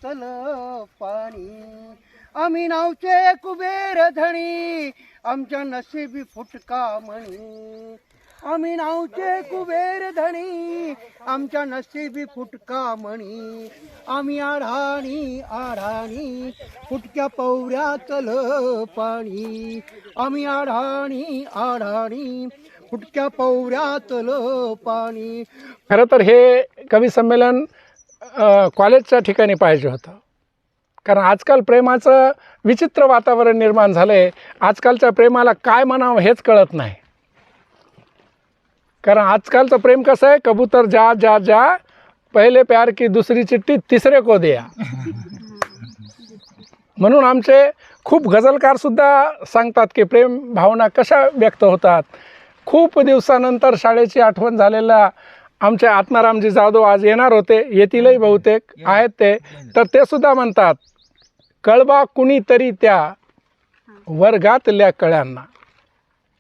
पौऱ्यातल पाणी. आम्ही नावचे कुबेर धणी, आमच्या नशिबी फुटका म्हणी. आम्ही नावचे कुबेर धणी, आमच्या नशिबी फुटका म्हणी. आम्ही आढाणी आढाणी, फुटक्या पौऱ्यातल पाणी. आम्ही आढाणी आढाणी, फुटक्या पौऱ्यातल पाणी. खरं तर हे कवी संमेलन कॉलेजच्या ठिकाणी पाहिजे होतं, कारण आजकाल प्रेमाचं विचित्र वातावरण निर्माण झालं आहे. आजकालच्या प्रेमाला काय म्हणावं हेच कळत नाही. कारण आजकालचं प्रेम कसं आहे, कबूतर जा जा जा, पहिले प्यार की दुसरी चिठ्ठी तिसरे को दिया. म्हणून आमचे खूप गझलकारसुद्धा सांगतात की प्रेम भावना कशा व्यक्त होतात. खूप दिवसानंतर शाळेची आठवण झालेल्या आमचे आत्मारामजी जाधव आज येणार होते, येतीलही बहुतेक, आहेत ते. तर ते सुद्धा म्हणतात, कळवा कुणीतरी त्या वर्गातल्या कळ्यांना.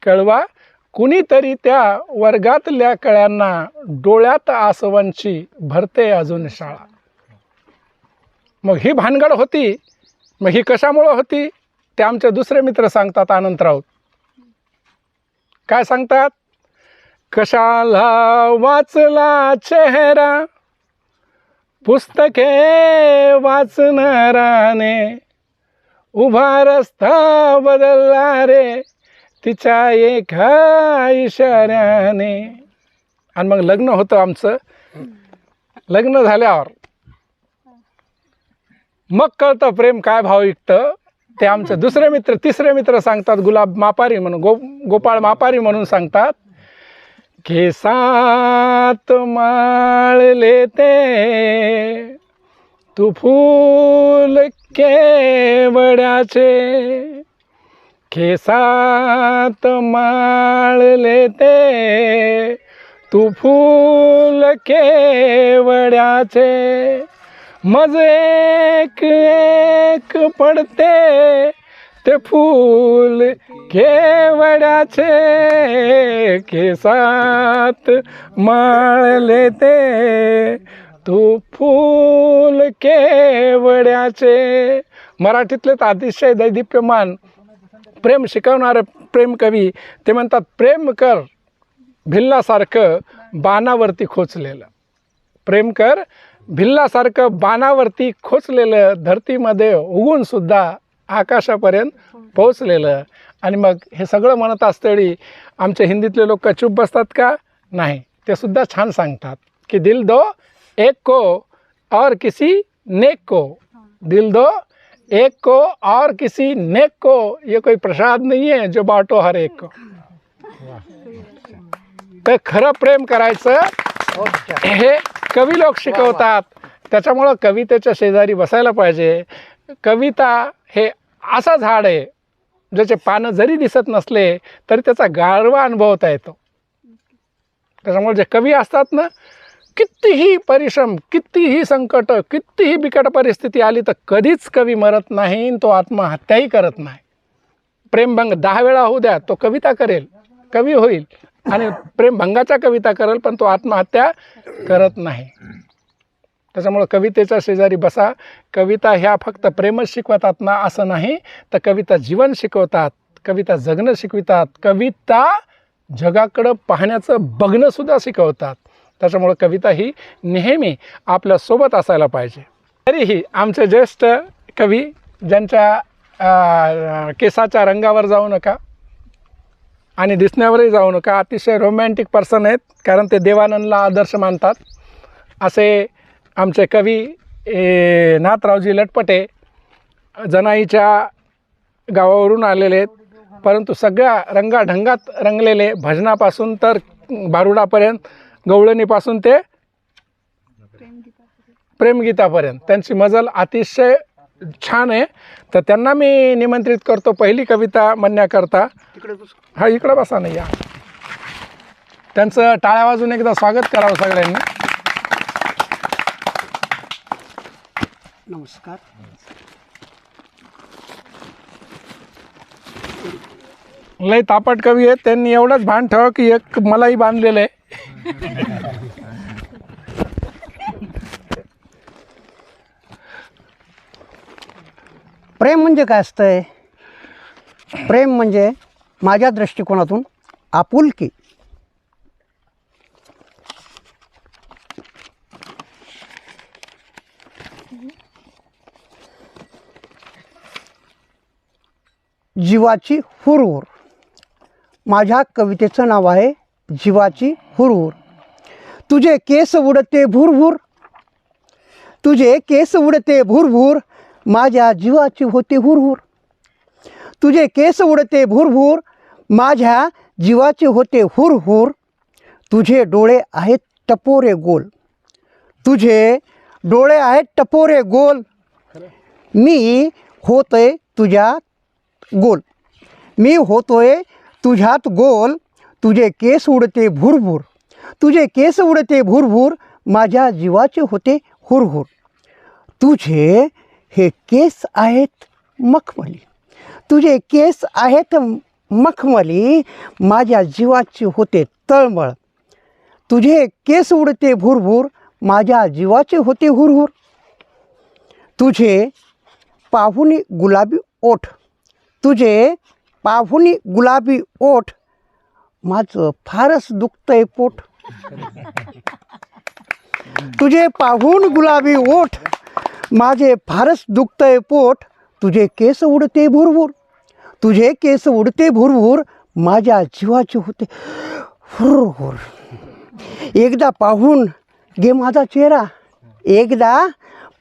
कळवा कुणीतरी त्या वर्गातल्या कळ्यांना, डोळ्यात आसवांची भरते अजून शाळा. मग ही भानगड होती. मग ही कशामुळं होती ते आमचे दुसरे मित्र सांगतात, आनंद राऊत. काय सांगतात? कशाला वाचला चेहरा पुस्तके वाचणाराने, उभा रस्ता बदलला रे तिच्या एका इशाऱ्याने. आणि मग लग्न होतं आमचं. लग्न झाल्यावर मग कळतं प्रेम काय भाव विकतं. ते आमचे दुसरे मित्र तिसरे मित्र सांगतात, गुलाब मापारी म्हणून, गोपाळ मापारी म्हणून सांगतात, केसात माळ लेते तू फूल केवड्याचे. केसात माळ लेते तू फूल केवड्याचे. मज एक एक पडते ते फूल केवड्याचे. केसात माळ लेते तू फूल केवड्याचे. मराठीतले तर अतिशय दैदिप्यमान प्रेम शिकवणारे प्रेम कवी ते म्हणतात, प्रेम कर भिल्लासारखं बाणावरती खोचलेलं. प्रेम कर भिल्लासारखं बाणावरती खोचलेलं, धरतीमध्ये उगून सुद्धा आकाशापर्यंत पोहोचलेलं. आणि मग हे सगळं म्हणत असताना आमच्या हिंदीतले लोक चूप बसतात का? नाही, ते सुद्धा छान सांगतात की दिल दो एक को और किसी नेक को. दिल दो एक को और किसी नेक को, ये कोई प्रसाद नहीं है जो बांटो हर एक को. तर खरं प्रेम करायचं हे कवी लोक शिकवतात. त्याच्यामुळं कवितेच्या शेजारी बसायला पाहिजे. कविता हे असं झाड आहे ज्याचे पानं जरी दिसत नसले तरी त्याचा गारवा अनुभवता येतो. त्याच्यामुळे जे कवी असतात ना, कितीही परिश्रम, कितीही संकट, कितीही बिकट परिस्थिती आली तर कधीच कवी मरत नाही, तो आत्महत्याही करत नाही. प्रेमभंग 10 वेळा होऊ द्या, तो कविता करेल, कवी होईल. आणि प्रेमभंगाच्या कविता करेल, पण तो आत्महत्या करत नाही. त्याच्यामुळं कवितेच्या शेजारी बसा. कविता ह्या फक्त प्रेमच शिकवतात ना असं नाही, तर कविता जीवन शिकवतात, कविता जगणं शिकवितात, कविता जगाकडं पाहण्याचं बघणंसुद्धा शिकवतात. त्याच्यामुळं कविता ही नेहमी आपल्यासोबत असायला पाहिजे. तरीही आमचे ज्येष्ठ कवी, ज्यांच्या केसाच्या रंगावर जाऊ नका आणि दिसण्यावरही जाऊ नका, अतिशय रोमॅन्टिक पर्सन आहेत, कारण ते देवानंदला आदर्श मानतात, असे आमचे कवी नाथरावजी लटपटे जनाईच्या गावावरून आलेले आहेत. परंतु सगळ्या रंगाढंगात रंगलेले, भजनापासून तर भारुडापर्यंत, गवळणीपासून ते प्रेमगीतापर्यंत त्यांची मजल अतिशय छान आहे. तर त्यांना मी निमंत्रित करतो पहिली कविता म्हणण्याकरता. हा, इकडं बसा नाही या. त्यांचं टाळ्या वाजून एकदा स्वागत करावं सगळ्यांनी. नमस्कार. लय तापट कवी आहेत. त्यांनी एवढंच भान ठेवा की एक मलाही बांधलेलं आहे. प्रेम म्हणजे काय असतंय? प्रेम म्हणजे माझ्या दृष्टिकोनातून आपुलकी. जीवाची हुरहुर. माझ्या कवितेचं नाव आहे जीवाची हुरहुर. तुझे केस उडते भुरभुर, तुझे केस उडते भुरभुर, माझ्या जीवाची होते हुरहुर. तुझे केस उडते भुरभुर, माझ्या जीवाचे होते हुरहुर. तुझे डोळे आहेत टपोरे गोल, तुझे डोळे आहेत टपोरे गोल, मी होतोय तुझ्यात गोल, मी होतोय तुझ्यात गोल. तुझे केस उडते भुरभुर, तुझे केस उडते भुरभुर, माझ्या जीवाचे होते हुरहुर. तुझे हे केस आहेत मखमली, तुझे केस आहेत मखमली, माझ्या जीवाचे होते तळमळ. तुझे केस उडते भुरभुर, माझ्या जीवाचे होते हुरहुर. तुझे पाहुणी गुलाबी ओठ, तुझे पाहुणी गुलाबी ओठ, माझं फारच दुखतंय पोट. तुझे पाहून गुलाबी ओठ, माझे फारच दुखतंय पोट. तुझे केस उडते भुरभुर, तुझे केस उडते भुरभुर, माझ्या जीवाचे होते हुरहुर. एकदा पाहून घे माझा चेहरा, एकदा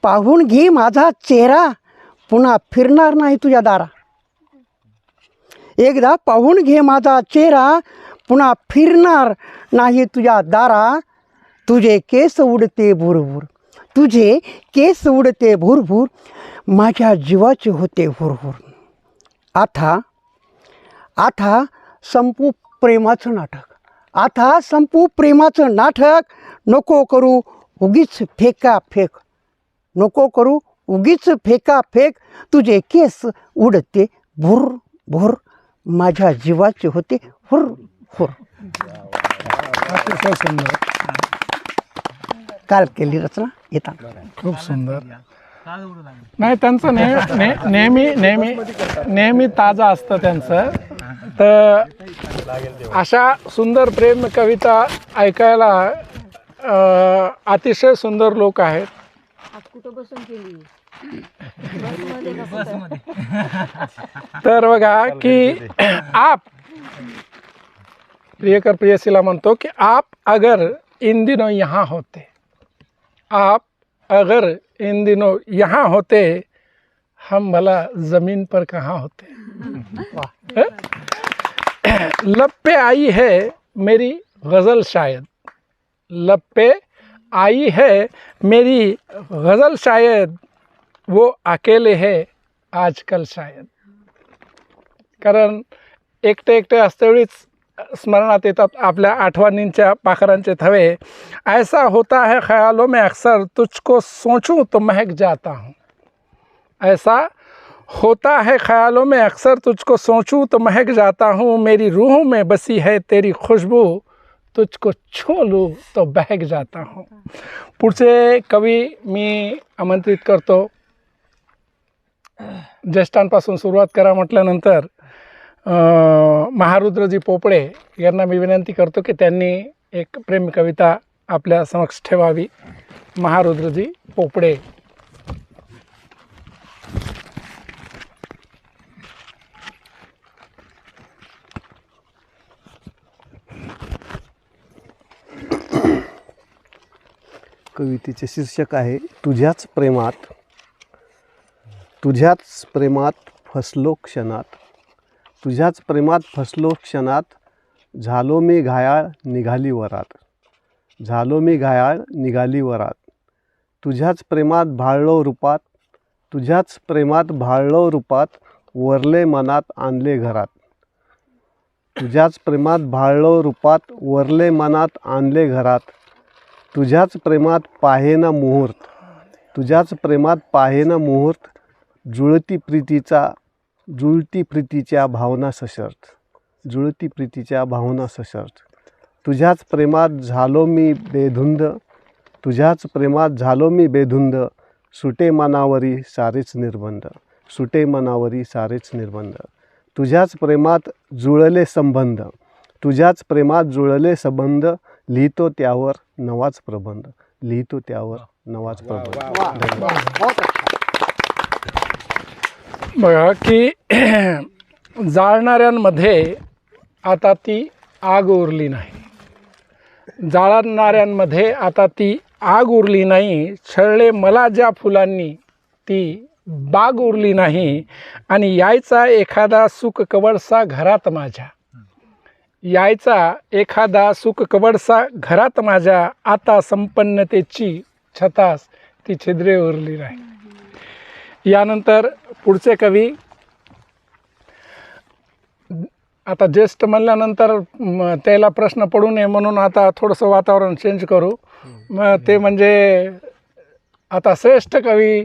पाहून घे माझा चेहरा, पुन्हा फिरणार नाही तुझ्या दारा. एकदा पाहून घे माझा चेहरा, पुन्हा फिरणार नाही तुझ्या दारा. तुझे केस उडते भुरभुर, तुझे केस उडते भुरभुर, माझ्या जीवाचे होते हुरहुर. आता आता संपू प्रेमाचं नाटक, आता संपू प्रेमाचं नाटक. नको करू उगीच फेका फेक, नको करू उगीच फेका फेक. तुझे केस उडते भुर भुर, माझ्या जीवाचे होते हुर हुर. अतिशय सुंदर, काल केली रचना येता. खूप सुंदर. नाही, त्यांचं नेहमी नेहमी नेहमी ताजा असतं त्यांचं. तर अशा सुंदर प्रेम कविता ऐकायला अतिशय सुंदर लोक आहेत. तर बघा की आप प्रियकर प्रेयसीला म्हणतो की आप अगर इन दिनों यहाँ होते, आप अगर इन दिनों यहाँ होते, हम भला ज़मीन पर कहाँ होते. लब पे आई है मेरी गज़ल शायद, लब पे आई है मेरी गज़ल शायद, वो अकेले है आजकल शायद. कारण एकटे एकटे असतेवेळीच स्मरणात येतात आपल्या आठवणींच्या पाखरांचे थवे. ऐसा होता है ख्यालों में अक्सर, तुझको सोचूं तो महक जाता हूँ. ऐसा होता है ख्यालों में अक्सर, तुझको सोचूं तो महक जाता हूँ. मेरी रूह में बसी है तेरी खुशबू, तुझको छू लूँ तो बहक जाता हूँ. पुढचे कवी मी आमंत्रित करतो. ज्येष्ठांपासून सुरुवात करा म्हटल्यानंतर महारुद्रजी पोपळे यांना मी विनंती करतो की त्यांनी एक प्रेम कविता आपल्या समक्ष ठेवावी. महारुद्रजी पोपळे. कवितेचे शीर्षक आहे तुझ्याच प्रेमात, तुझ्याच प्रेमात फसलो क्षणात, तुझ्याच प्रेमात फसलो क्षणात. झालो मी घायाळ निघाली वरात, झालो मी घायाळ निघाली वरात. तुझ्याच प्रेमात भाळलो रूपात, तुझ्याच प्रेमात भाळलो रूपात. वरले मनात आणले घरात, तुझ्याच प्रेमात भाळलो रूपात. वरले मनात आणले घरात. तुझ्याच प्रेमात पाहेना मुहूर्त, तुझ्याच प्रेमात पाहेना मुहूर्त. जुळती प्रीतीच्या भावना सशर्त, जुळती प्रीतीच्या भावना सशर्त. तुझ्याच प्रेमात झालो मी बेधुंद, तुझ्याच प्रेमात झालो मी बेधुंद. सुटे मनावरी सारेच निर्बंध, सुटे मनावरी सारेच निर्बंध. तुझ्याच प्रेमात जुळले संबंध, तुझ्याच प्रेमात जुळले संबंध, लिहितो त्यावर नवाच प्रबंध, लिहितो त्यावर नवाच प्रबंध. बघा की जाळणाऱ्यांमध्ये आता ती आग उरली नाही, जाळणाऱ्यांमध्ये आता ती आग उरली नाही, छळले मला ज्या फुलांनी ती बाग उरली नाही. आणि यायचा एखादा सुख कवडसा घरात माझ्या, यायचा एखादा सुख कवडसा घरात माझ्या, आता संपन्नतेची छतास ती छिद्रे उरली नाही. यानंतर पुढचे कवी, आता ज्येष्ठ म्हणल्यानंतर त्याला प्रश्न पडू नये म्हणून आता थोडंसं वातावरण चेंज करू. मग ते म्हणजे आता श्रेष्ठ कवी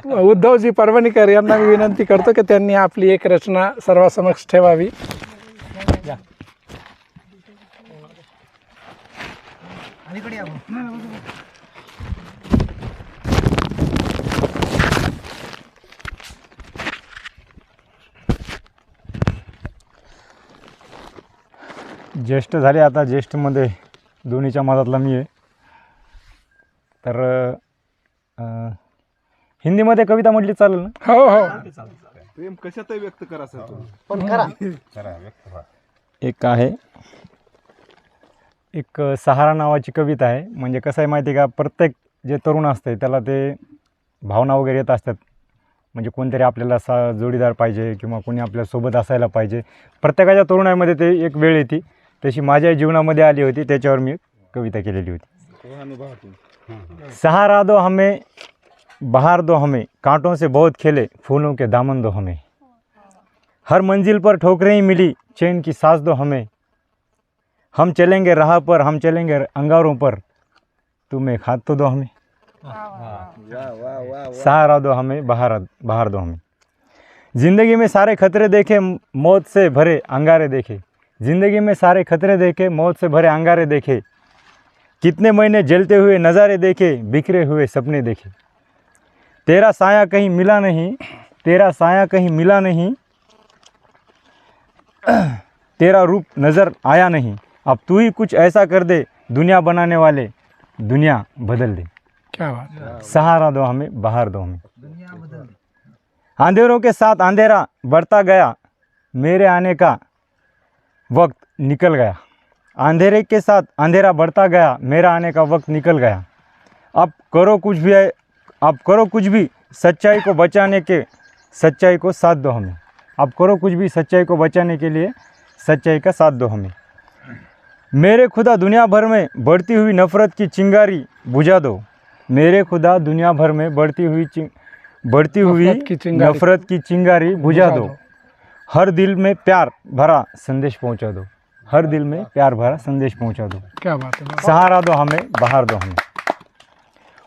उद्धवजी परभणीकर यांना मी विनंती करतो की त्यांनी आपली एक रचना सर्वांसमक्ष ठेवावी. ज्येष्ठ झाले, आता ज्येष्ठमध्ये दोन्हीच्या मधातला मी आहे. तर हिंदीमध्ये कविता म्हटली चालेल ना? हो हो. प्रेम कशातही व्यक्त करा सर तुम्ही. पण खरा एक आहे, एक सहारा नावाची कविता आहे. म्हणजे कसं आहे माहिती आहे का, प्रत्येक जे तरुण असते त्याला ते भावना वगैरे येत असतात. म्हणजे कोणतरी आपल्याला जोडीदार पाहिजे किंवा कोणी आपल्यासोबत असायला पाहिजे. प्रत्येकाच्या तरुणाईमध्ये ते एक वेळ येते. तशी माझ्या जीवनामध्ये आली होती, त्याच्यावर मी कविता केलेली होती. सहारा दो हमें, बहार दो हमें, कांटों से बहुत खेले, फूलों के दामन दो हमें. हर मंजिल पर ठोकरें ही मिली, चैन की सांस दो हमें. हम चलेंगे राह पर, हम चलेंगे अंगारों पर, तुम एक हाथ तो दो हमें. सहारा दो हमें, बहार दो हमें. जिंदगी में सारे खतरे देखे, मौत से भरे अंगारे देखे. जिंदगी में सारे खतरे देखे, मौत से भरे अंगारे देखे. कितने महीने जलते हुए नज़ारे देखे, बिखरे हुए सपने देखे. तेरा साया कहीं मिला नहीं, तेरा साया कहीं मिला नहीं, तेरा रूप नज़र आया नहीं. अब तू ही कुछ ऐसा कर दे, दुनिया बनाने वाले दुनिया बदल दे. क्या बात है. सहारा दो हमें, बहार दो हमें. अंधेरों के साथ अंधेरा बढ़ता गया, मेरे आने का वक्त निकल गया. अंधेरे के साथ अंधेरा बढ़ता गया, मेरा आने का वक्त निकल गया. अब करो कुछ भी सच्चाई को बचाने के, सच्चाई को साथ दो हमें. अब करो कुछ भी सच्चाई को बचाने के लिए, सच्चाई का साथ दो हमें. मेरे खुदा दुनिया भर में बढ़ती हुई नफ़रत की चिंगारी बुझा दो. मेरे खुदा दुनिया भर में बढ़ती हुई नफ़रत की चिंगारी बुझा दो. हर दिल में प्यार भरा संदेश पहुंचा दो. हर दिल में प्यार भरा संदेश पहुंचा दो. क्या बात है. सहारा दो हमें, बहार दो हमें.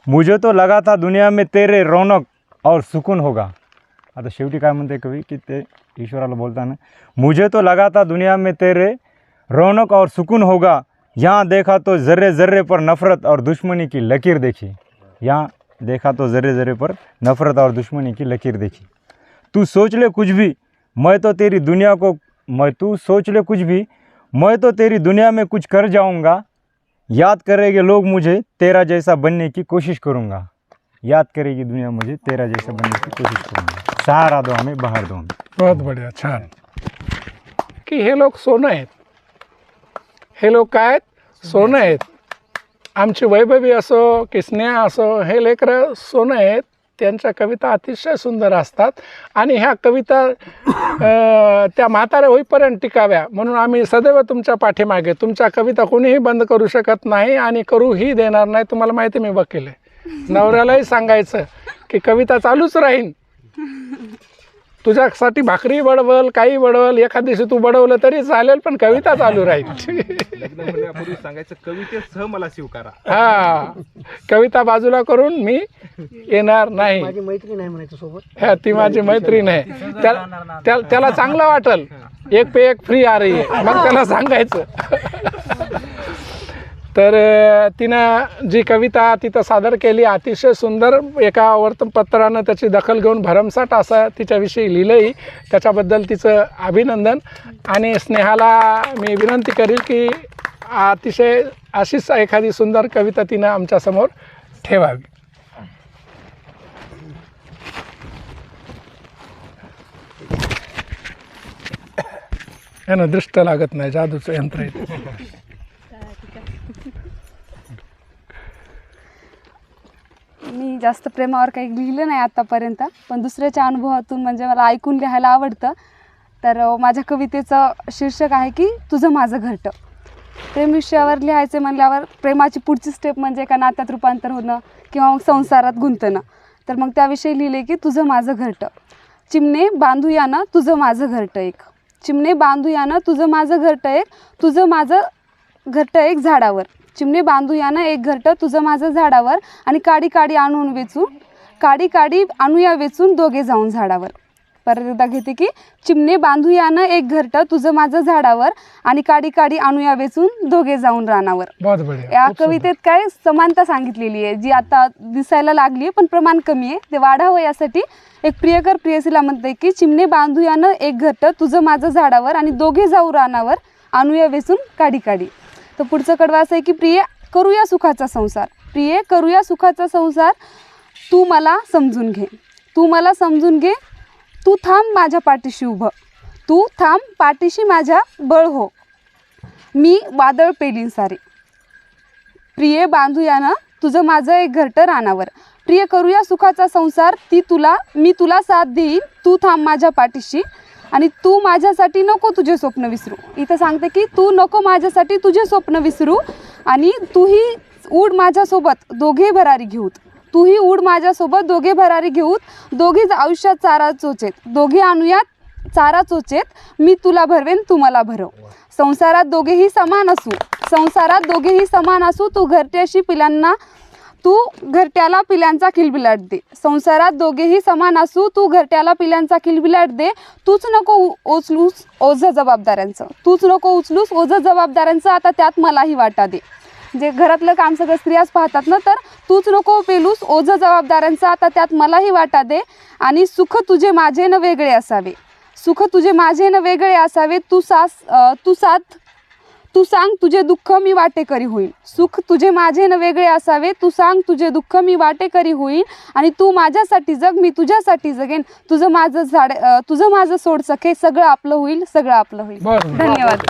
मुझे तो लगा था दुनिया में तेरे रौनक और सुकून होगा. आता शेवटी काय म्हणते कवी की ते ईश्वराला बोलताना, मुझे तो लगा था दुनिया में तेरे रौनक और सुकून होगा. यहाँ देखा तो ज़र्रे ज़र्रे पर नफ़रत और दुश्मनी की लकीर देखी. यहाँ देखा तो ज़र्रे ज़र्रे पर नफ़रत और दुश्मनी की लकीर देखी. तू सोच ले कुछ भी, मैं तो तेरी दुनिया को, तू सोच ले कुछ भी, मैं तो तेरी दुनिया में कुछ कर जाऊंगा. याद करेंगे लोग मुझे, तेरा जैसा बनने की कोशिश करूंगा. याद करेगी दुनिया मुझे, तेरा जैसा बनने की कोशिश करूंगा. सहारा दो हमें, बहार दो हमें. बहुत बढिया, छान. की हे लोक सोनं आहेत, हे लोक काय आहेत, सोनं आहेत. आमची वैभवी असो की स्नेह असो, हे लेकरं सोनं आहेत. त्यांच्या कविता अतिशय सुंदर असतात आणि ह्या कविता त्या म्हाताऱ्या होईपर्यंत टिकाव्या म्हणून आम्ही सदैव तुमच्या पाठीमागे. तुमच्या कविता कोणीही बंद करू शकत नाही आणि करूही देणार नाही. तुम्हाला माहिती मी वकील आहे. नवऱ्यालाही सांगायचं की कविता चालूच राहीन. तुझ्यासाठी भाकरी बडवल, काही बडवल, एखाद दिवशी तू बडवलं तरी चालेल, पण कविता चालू राहील. लग्न म्हणण्यापूर्वी सांगायचं कवितेसह मला स्वीकारा. हा, कविता बाजूला करून मी येणार नाही. माझी मैत्री नाही म्हणायचं सोबत. हा, ती माझी मैत्रीण आहे. त्याला चांगलं वाटल, एक पे एक फ्री आ रही आहे, मग त्याला सांगायचं. तर तिनं जी कविता तिथं सादर केली अतिशय सुंदर, एका वर्तमानपत्रानं त्याची दखल घेऊन भरमसाठ असं तिच्याविषयी लिहिलंही. त्याच्याबद्दल तिचं अभिनंदन. आणि स्नेहाला मी विनंती करील की अतिशय अशीच एखादी सुंदर कविता तिनं आमच्यासमोर ठेवावी. यानं दृष्ट लागत नाही, जादूचं यंत्र आहे. मी जास्त प्रेमावर काही लिहिलं नाही आत्तापर्यंत, पण दुसऱ्याच्या अनुभवातून म्हणजे मला ऐकून लिहायला आवडतं. तर माझ्या कवितेचं शीर्षक आहे की तुझं माझं घरटं. प्रेम विषयावर लिहायचे म्हणल्यावर प्रेमाची पुढची स्टेप म्हणजे एका नात्यात रूपांतर होणं किंवा मग संसारात गुंतणं. तर मग त्याविषयी लिहिले की तुझं माझं घरटं. चिमणे बांधूया ना तुझं माझं घरटं एक. चिमणे बांधूया ना तुझं माझं घरटं एक. तुझं माझं घरटं एक झाडावर. चिमणे बांधूया ना एक घरटं तुझं माझं झाडावर. आणि काडी काडी आणून वेचून, काडी काडी आणूया वेचून दोघे जाऊन झाडावर. परत एकदा घेते की चिमणे बांधूया ना एक घरटं तुझं माझं झाडावर. आणि काडी काडी आणूया वेचून दोघे जाऊन रानावर. बहुत बढिया. या कवितेत काय समानता सांगितलेली आहे, जी आता दिसायला लागली आहे पण प्रमाण कमी आहे. ते वाढावं यासाठी एक प्रियकर प्रियसीला म्हणते की चिमणे बांधूया ना एक घरटं तुझं माझं झाडावर. आणि दोघे जाऊ रानावर आणूया वेचून काडी काडी. तर पुढचं कडवं असं आहे की प्रिय करूया सुखाचा संसार. प्रिय करूया सुखाचा संसार. तू मला समजून घे, तू मला समजून घे. तू थांब माझ्या पाठीशी उभं, तू थांब पाठीशी माझ्या बळ हो. मी वादळ पेलीन सारे. प्रिय बांधूया ना तुझं माझं एक घरटं रानावर. प्रिय करूया सुखाचा संसार. मी तुला साथ देईन. तू थांब माझ्या पाठीशी. आणि तू माझ्यासाठी नको तुझे स्वप्न विसरू. इथं सांगते की तू नको माझ्यासाठी तुझे स्वप्न विसरू. आणि तूही उड माझ्यासोबत दोघे भरारी घेऊत. तूही उड माझ्यासोबत दोघे भरारी घेऊत. दोघीच आयुष्यात चारा चोचेत. दोघे आणूयात चारा चोचेत. मी तुला भरवेन तू मला भरव. संसारात दोघेही समान असू, संसारात दोघेही समान असू. तू घरट्याशी पिलांना, तू घरट्याला पिल्यांचा किलबिलाट दे. संसारात दोघेही समान असू. तू घरट्याला पिल्यांचा किलबिलाट दे. तूच नको उचलूस ओझं जबाबदाऱ्यांचं. तूच नको उचलूस ओझं जबाबदाऱ्यांचं. आता त्यात मलाही वाटा दे. जे घरातलं काम सगळं स्त्रियाच पाहतात ना, तर तूच नको पेलूस ओझं जबाबदाऱ्यांचं. आता त्यात मलाही वाटा दे. आणि सुख तुझे माझे न वेगळे असावे. सुख तुझे माझे न वेगळे असावे. तू सांग तुझे दुःख मी वाटेकरी होईल. सुख तुझे माझे न वेगळे असावे. तू सांग तुझे दुःख मी वाटेकरी होईल. आणि तू माझ्यासाठी जग मी तुझ्यासाठी जगेन. तुझं माझं सोड सखे. सगळं आपलं होईल, सगळं आपलं होईल. बरं. धन्यवाद.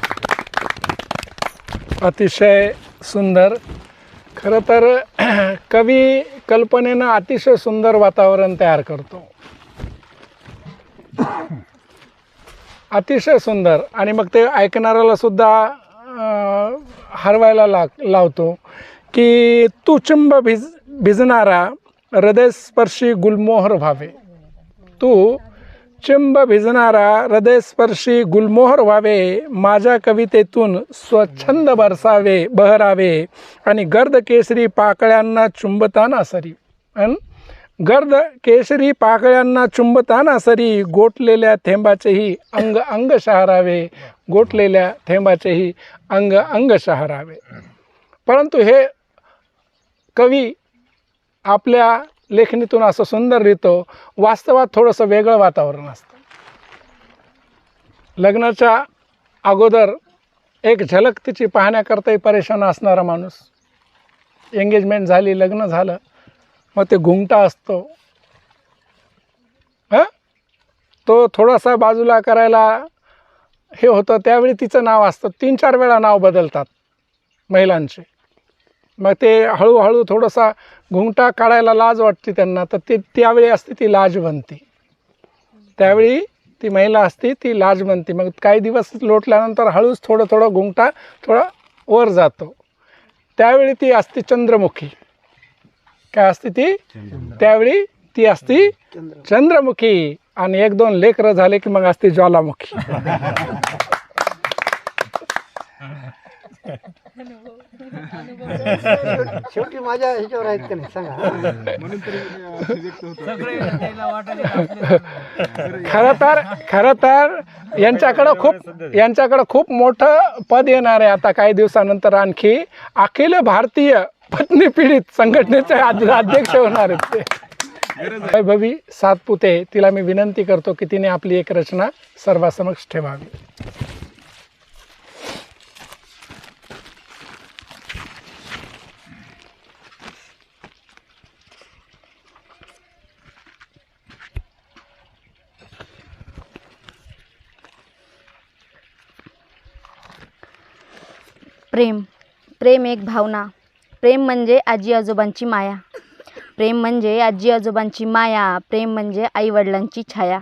अतिशय सुंदर. खरं तर कवी कल्पनेनं अतिशय सुंदर वातावरण तयार करतो. अतिशय सुंदर. आणि मग ते ऐकणाऱ्याला सुद्धा हरवायला लावतो की तू चिंब भिजणारा हृदयस्पर्शी गुलमोहर व्हावे. तू चिंब भिजणारा हृदयस्पर्शी गुलमोहर व्हावे. माझ्या कवितेतून स्वच्छंद बहरावे. आणि गर्द केसरी पाकळ्यांना चुंबताना सरी. गर्द केसरी पाकळ्यांना चुंबताना सरी. गोठलेल्या थेंबाचेही अंग अंग शहरावे. गोठलेल्या थेंबाचेही अंग अंग शहरावे. परंतु हे कवी आपल्या लेखणीतून असं सुंदर लिहितो. वास्तवात थोडंसं वेगळं वातावरण असतं. लग्नाच्या अगोदर एक झलक तिची पाहण्याकरताही परेशान असणारा माणूस. एंगेजमेंट झाली, लग्न झालं, मग ते घुंगटा असतो, तो थोडासा बाजूला करायला हे होतं. त्यावेळी तिचं नाव असतं. 3-4 वेळा नाव बदलतात महिलांचे. मग ते हळूहळू थोडासा घुंगटा काढायला लाज वाटते त्यांना. तर ते त्यावेळी असते ती लाजवंती. त्यावेळी ती महिला असते ती लाजवंती. मग काही दिवस लोटल्यानंतर हळूच थोडं घुंगटा थोडा वर जातो. त्यावेळी ती असते चंद्रमुखी. काय असते ती? त्यावेळी ती असते चंद्रमुखी. आणि 1-2 लेकरं झाले की मग असते ज्वालामुखी. शेवटी माझ्या ह्याच्यावर आहेत का नाही सांगा. खरं तर यांच्याकडं खूप मोठं पद येणार आहे आता काही दिवसानंतर. आणखी अखिल भारतीय पत्नी पीडित संघटनेचे अध्यक्ष होणार आहेत ते. वैभवी सातपुते, तिला मी विनंती करतो की तिने आपली एक रचना सर्वांसमक्ष ठेवावी. प्रेम. प्रेम एक भावना. प्रेम म्हणजे आजी आजोबांची माया. प्रेम म्हणजे आजी आजोबांची माया. प्रेम म्हणजे आईवडिलांची छाया.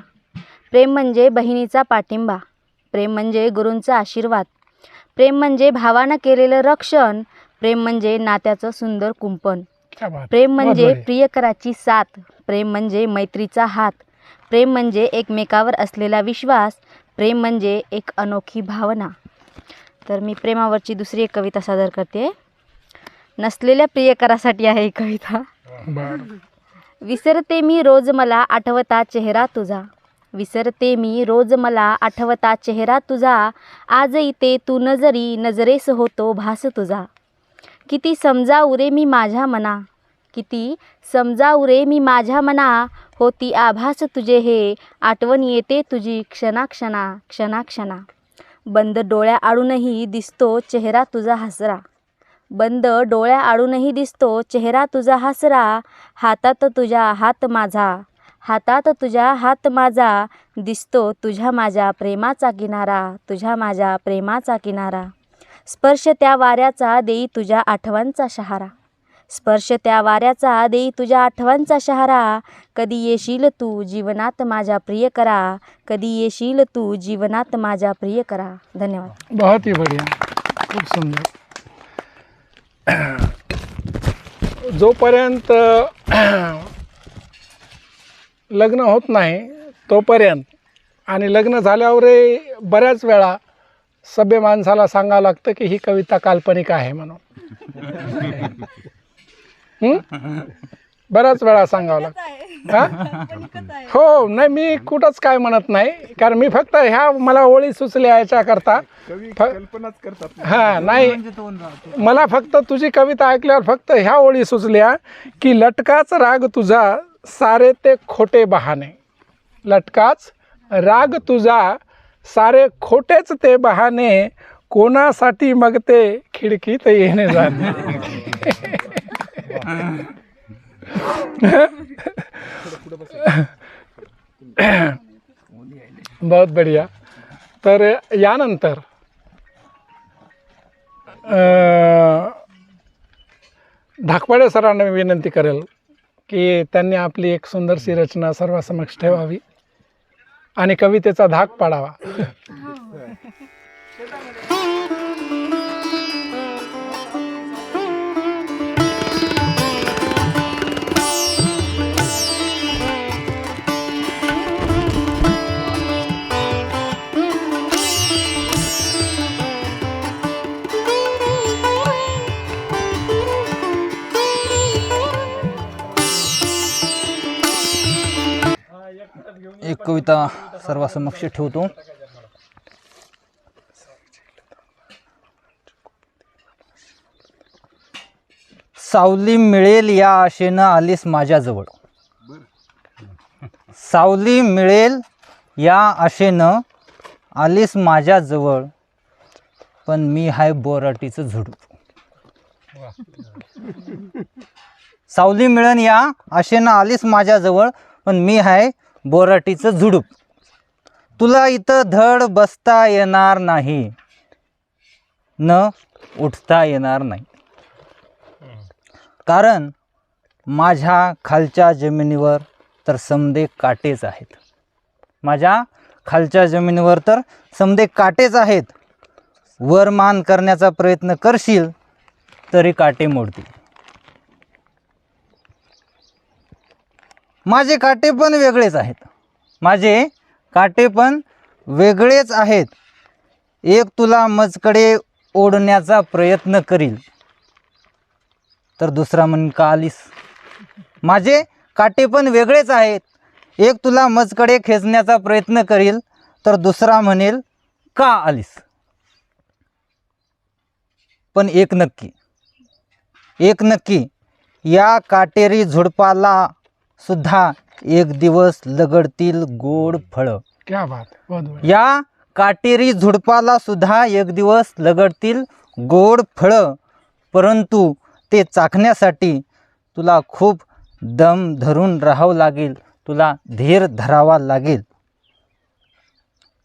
प्रेम म्हणजे बहिणीचा पाठिंबा. प्रेम म्हणजे गुरूंचा आशीर्वाद. प्रेम म्हणजे भावानं केलेलं रक्षण. प्रेम म्हणजे नात्याचं सुंदर कुंपण. प्रेम म्हणजे प्रियकराची साथ. प्रेम म्हणजे मैत्रीचा हात. प्रेम म्हणजे एकमेकावर असलेला विश्वास. प्रेम म्हणजे एक अनोखी भावना. तर मी प्रेमावरची दुसरी एक कविता सादर करते. नसलेल्या प्रियकरासाठी आहे ही कविता. विसरते मी रोज मला आठवता चेहरा तुझा. विसरते मी रोज मला आठवता चेहरा तुझा. आज इथे तू नजरी नजरेस होतो भास तुझा. किती समजावू रे मी माझ्या मना. किती समजावू रे मी माझ्या मना. होती आभास तुझे हे आठवण येते तुझी क्षणाक्षणा क्षणाक्षणा. बंद डोळ्या आडूनही दिसतो चेहरा तुझा हसरा. बंद डोळ्या आडूनही दिसतो चेहरा तुझा हसरा. हातात तुझ्या हात माझा. हातात तुझ्या हात माझा. दिसतो तुझ्या माझ्या प्रेमाचा किनारा. तुझ्या माझ्या प्रेमाचा किनारा. स्पर्श त्या वाऱ्याचा देई तुझ्या आठवणचा शहारा. स्पर्श त्या वाऱ्याचा देई तुझ्या आठवणचा शहारा. कधी येशील तू जीवनात माझ्या प्रियकरा. कधी येशील तू जीवनात माझ्या प्रियकरा. धन्यवाद. बहुत ही बढ़िया, खूप सुंदर. जोपर्यंत लग्न होत नाही तोपर्यंत आणि लग्न झाल्यावरही बऱ्याच वेळा सभ्य माणसाला सांगावं लागतं की ही कविता काल्पनिक आहे म्हणून. बऱ्याच वेळा सांगावं लागतं. हो, नाही मी कुठंच काय म्हणत नाही, कारण मी फक्त ह्या मला ओळी सुचल्या याच्याकरता. कल्पनाच करतात. हां, नाही मला फक्त तुझी कविता ऐकल्यावर फक्त ह्या ओळी सुचल्या की लटकाच राग तुझा सारे ते खोटे बहाणे. लटकाच राग तुझा सारे खोटेच ते बहाणे. कोणासाठी मग ते खिडकीत येणे जाणे. बहुत बढ़िया. तर यानंतर धाकपाडे सरांना मी विनंती करेल की त्यांनी आपली एक सुंदरशी रचना सर्वांसमक्ष ठेवावी आणि कवितेचा धाक पाडावा. एक कविता सर्वांसमक्ष ठेवतो. सावली मिळेल या आशेनं आलीस माझ्याजवळ. सावली मिळेल या आशेनं आलीस माझ्याजवळ. पण मी हाय बोराटीचं झुडूप. सावली मिळेल या आशेनं आलीस माझ्याजवळ. पण मी हाय बोराटीचं झुडूप. तुला इथं धड बसता येणार नाही, न उठता येणार नाही. कारण माझ्या खालच्या जमिनीवर तर समदे काटेच आहेत. माझ्या खालच्या जमिनीवर तर समदे काटेच आहेत. वरमान करण्याचा प्रयत्न करशील तरी काटे मोडतील. माझे काटे पण वेगळेच आहेत. माझे काटे पण वेगळेच आहेत. एक तुला मजकडे ओढण्याचा प्रयत्न करील तर दुसरा म्हणून का आलीस. माझे काटे पण वेगळेच आहेत. एक तुला मजकडे खेचण्याचा प्रयत्न करील तर दुसरा म्हणेल का आलीस. पण एक नक्की या काटेरी झुडपाला सुद्धा एक दिवस लगडतील गोड फळं. क्या बात है, बहुत बढ़िया. या काटेरी झुडपाला सुद्धा एक दिवस लगडतील गोड फळं, परंतु ते चाखण्यासाठी तुला खूप दम धरून राहावं लागेल, तुला धीर धरावा लागेल.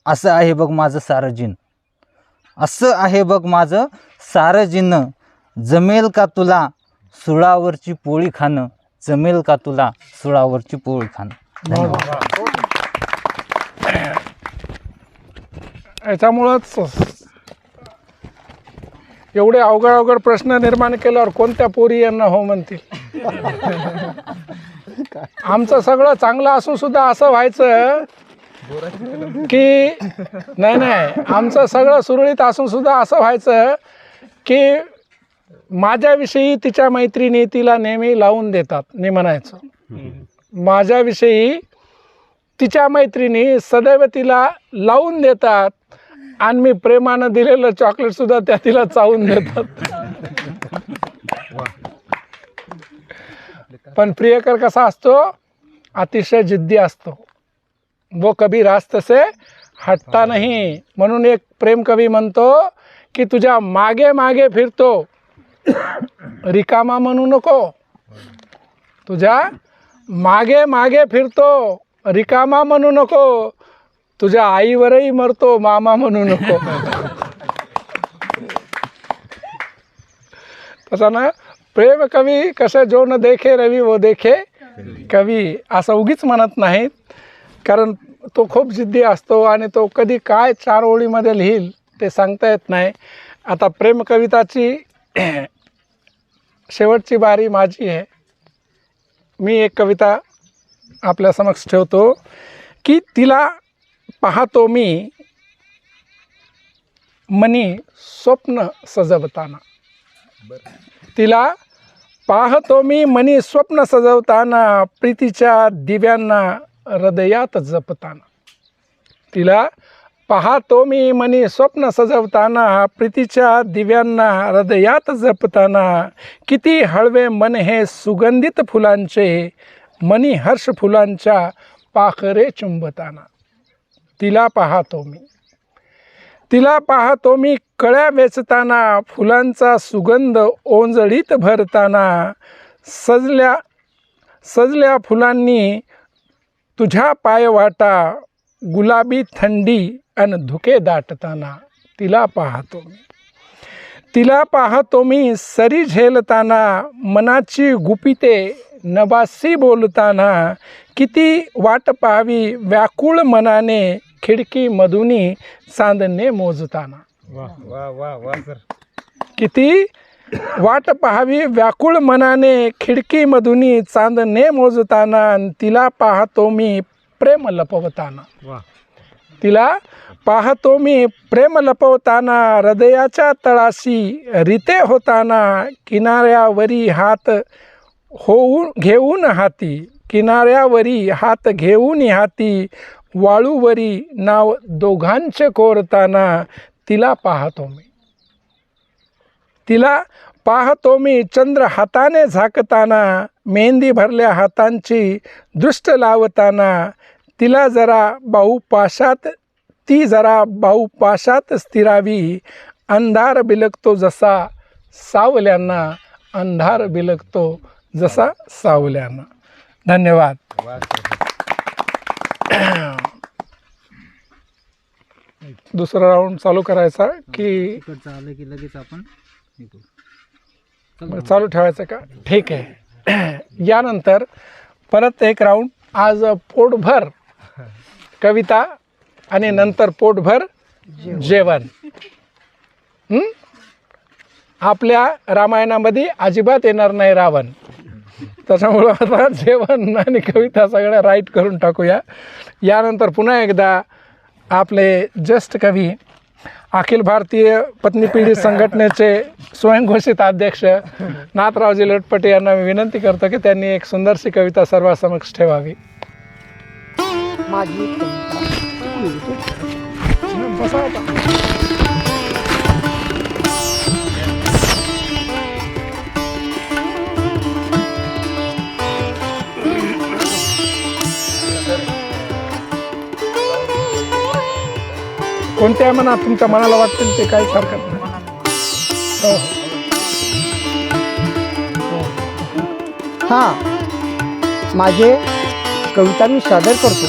असं आहे बघ माझं सारं असं आहे बघ माझं सारं जिणं. जमेल का तुला सुळावरची पोळी खाणं, जमेल का तुला सुळावरची पोळी खाणं. याच्यामुळंच एवढे अवघड प्रश्न निर्माण केल्यावर कोणत्या पोरी यांना हो म्हणतील. आमचं सगळं चांगलं असून सुद्धा असं व्हायचं की नाही, आमचं सगळं सुरळीत असून सुद्धा असं व्हायचं की माझ्याविषयी तिच्या मैत्रिणी तिला नेहमी लावून देतात. मी म्हणायचो माझ्याविषयी तिच्या मैत्रिणी सदैव तिला लावून देतात आणि मी प्रेमानं दिलेलं चॉकलेट सुद्धा त्या तिला चावून देतात. पण प्रियकर कसा असतो, अतिशय जिद्दी असतो. वो कभी रास्ते से हटता नहीं. म्हणून एक प्रेम कवी म्हणतो की तुझ्या मागे मागे फिरतो, रिकामा म्हणू नको. तुझ्या मागे मागे फिरतो, रिकामा म्हणू नको. तुझ्या आईवरही मरतो, मामा म्हणू नको. तसा ना प्रेम कवी कसे जो न देखे रवी वो देखे कवी असं उगीच म्हणत नाहीत, कारण तो खूप जिद्दी असतो आणि तो कधी काय 4 ओळीमध्ये लिहील ते सांगता येत नाही. आता प्रेम कविताची शेवटची बारी माझी आहे. मी एक कविता आपल्या समक्ष ठेवतो की तिला पाहतो मी मनी स्वप्न सजवताना. तिला पाहतो मी मनी स्वप्न सजवताना, प्रीतीच्या दिव्यांना हृदयात जपताना. तिला पाहतो मी मनी स्वप्न सजवताना, प्रीतीच्या दिव्यांना हृदयात जपताना. किती हळवे मन हे सुगंधित फुलांचे, मनी हर्ष फुलांच्या पाखरे चुंबताना. तिला पाहतो मी कळ्या वेचताना, फुलांचा सुगंध ओंजळीत भरताना. सजल्या फुलांनी तुझ्या पायवाटा, गुलाबी थंडी अन धुके दाटताना. तिला पाहतो मी सरी झेलताना, मनाची गुपिते नभासी बोलताना. किती वाट पाहावी व्याकुळ मनाने, खिडकी मधुनी चांदणे मोजताना. किती वाट पाहावी व्याकुळ मनाने, खिडकी मधुनी चांदणे मोजताना. तिला पाहतो मी प्रेम लपवताना. तिला पाहतो मी प्रेम लपवताना, हृदयाच्या तळाशी रिते होताना. किनाऱ्यावरी हात घेऊन हाती, किनाऱ्यावरी हात घेऊन हाती, वाळूवरी नाव दोघांचे कोरताना. तिला पाहतो मी चंद्र हाताने झाकताना, मेहंदी भरल्या हातांची दृष्ट लावताना. ती जरा बाहुपाशात स्थिरावी, अंधार बिलगतो जसा सावल्यांना, अंधार बिलगतो जसा सावल्यांना. धन्यवाद. दुसरा राऊंड चालू करायचा की आलं की लगेच आपण चालू ठेवायचं का? ठीक आहे. यानंतर परत एक राऊंड. आज पोटभर कविता आणि नंतर पोटभर जेवण. आपल्या रामायणामध्ये अजिबात येणार नाही रावण, त्याच्यामुळं आता जेवण आणि कविता सगळ्या राईट करून टाकूया. यानंतर पुन्हा एकदा आपले ज्येष्ठ कवी, अखिल भारतीय पत्नी पिढी संघटनेचे स्वयंघोषित अध्यक्ष नाथरावजी लटपटे यांना मी विनंती करतो की त्यांनी एक सुंदरशी कविता सर्वांसमक्ष ठेवावी. माझी कविता बसा आता. कोणत्या मनात तुमच्या मनाला वाटतील ते काहीच हरकत नाही. हो हो. हां, माझे कविता मी सादर करतो.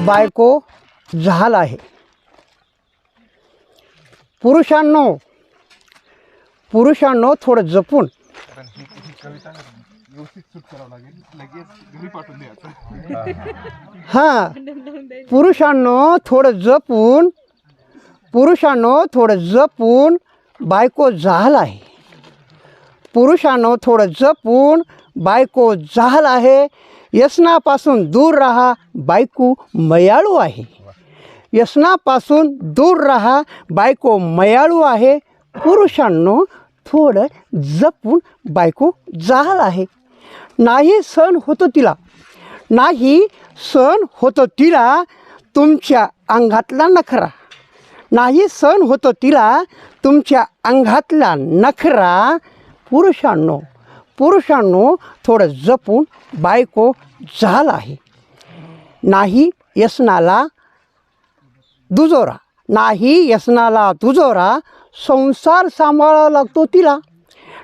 बायको जहाल आहे. पुरुषांनो थोडं जपून. हां, पुरुषांनो थोडं जपून बायको जहाल आहे. पुरुषांनो थोडं जपून बायको जहाल आहे. व्यसनापासून दूर राहा, बायको मयाळू आहे. व्यसनापासून दूर राहा, बायको मयाळू आहे. पुरुषांनो थोडं जपून बायको जहाल आहे. नाही सण होतो तिला तुमच्या अंगातला नखरा. नाही सण होतो तिला तुमच्या अंगातला नखरा. पुरुषांनो थोडं जपून बायको जहाल आहे. नाही व्यसनाला दुजोरा, संसार सांभाळावा लागतो तिला.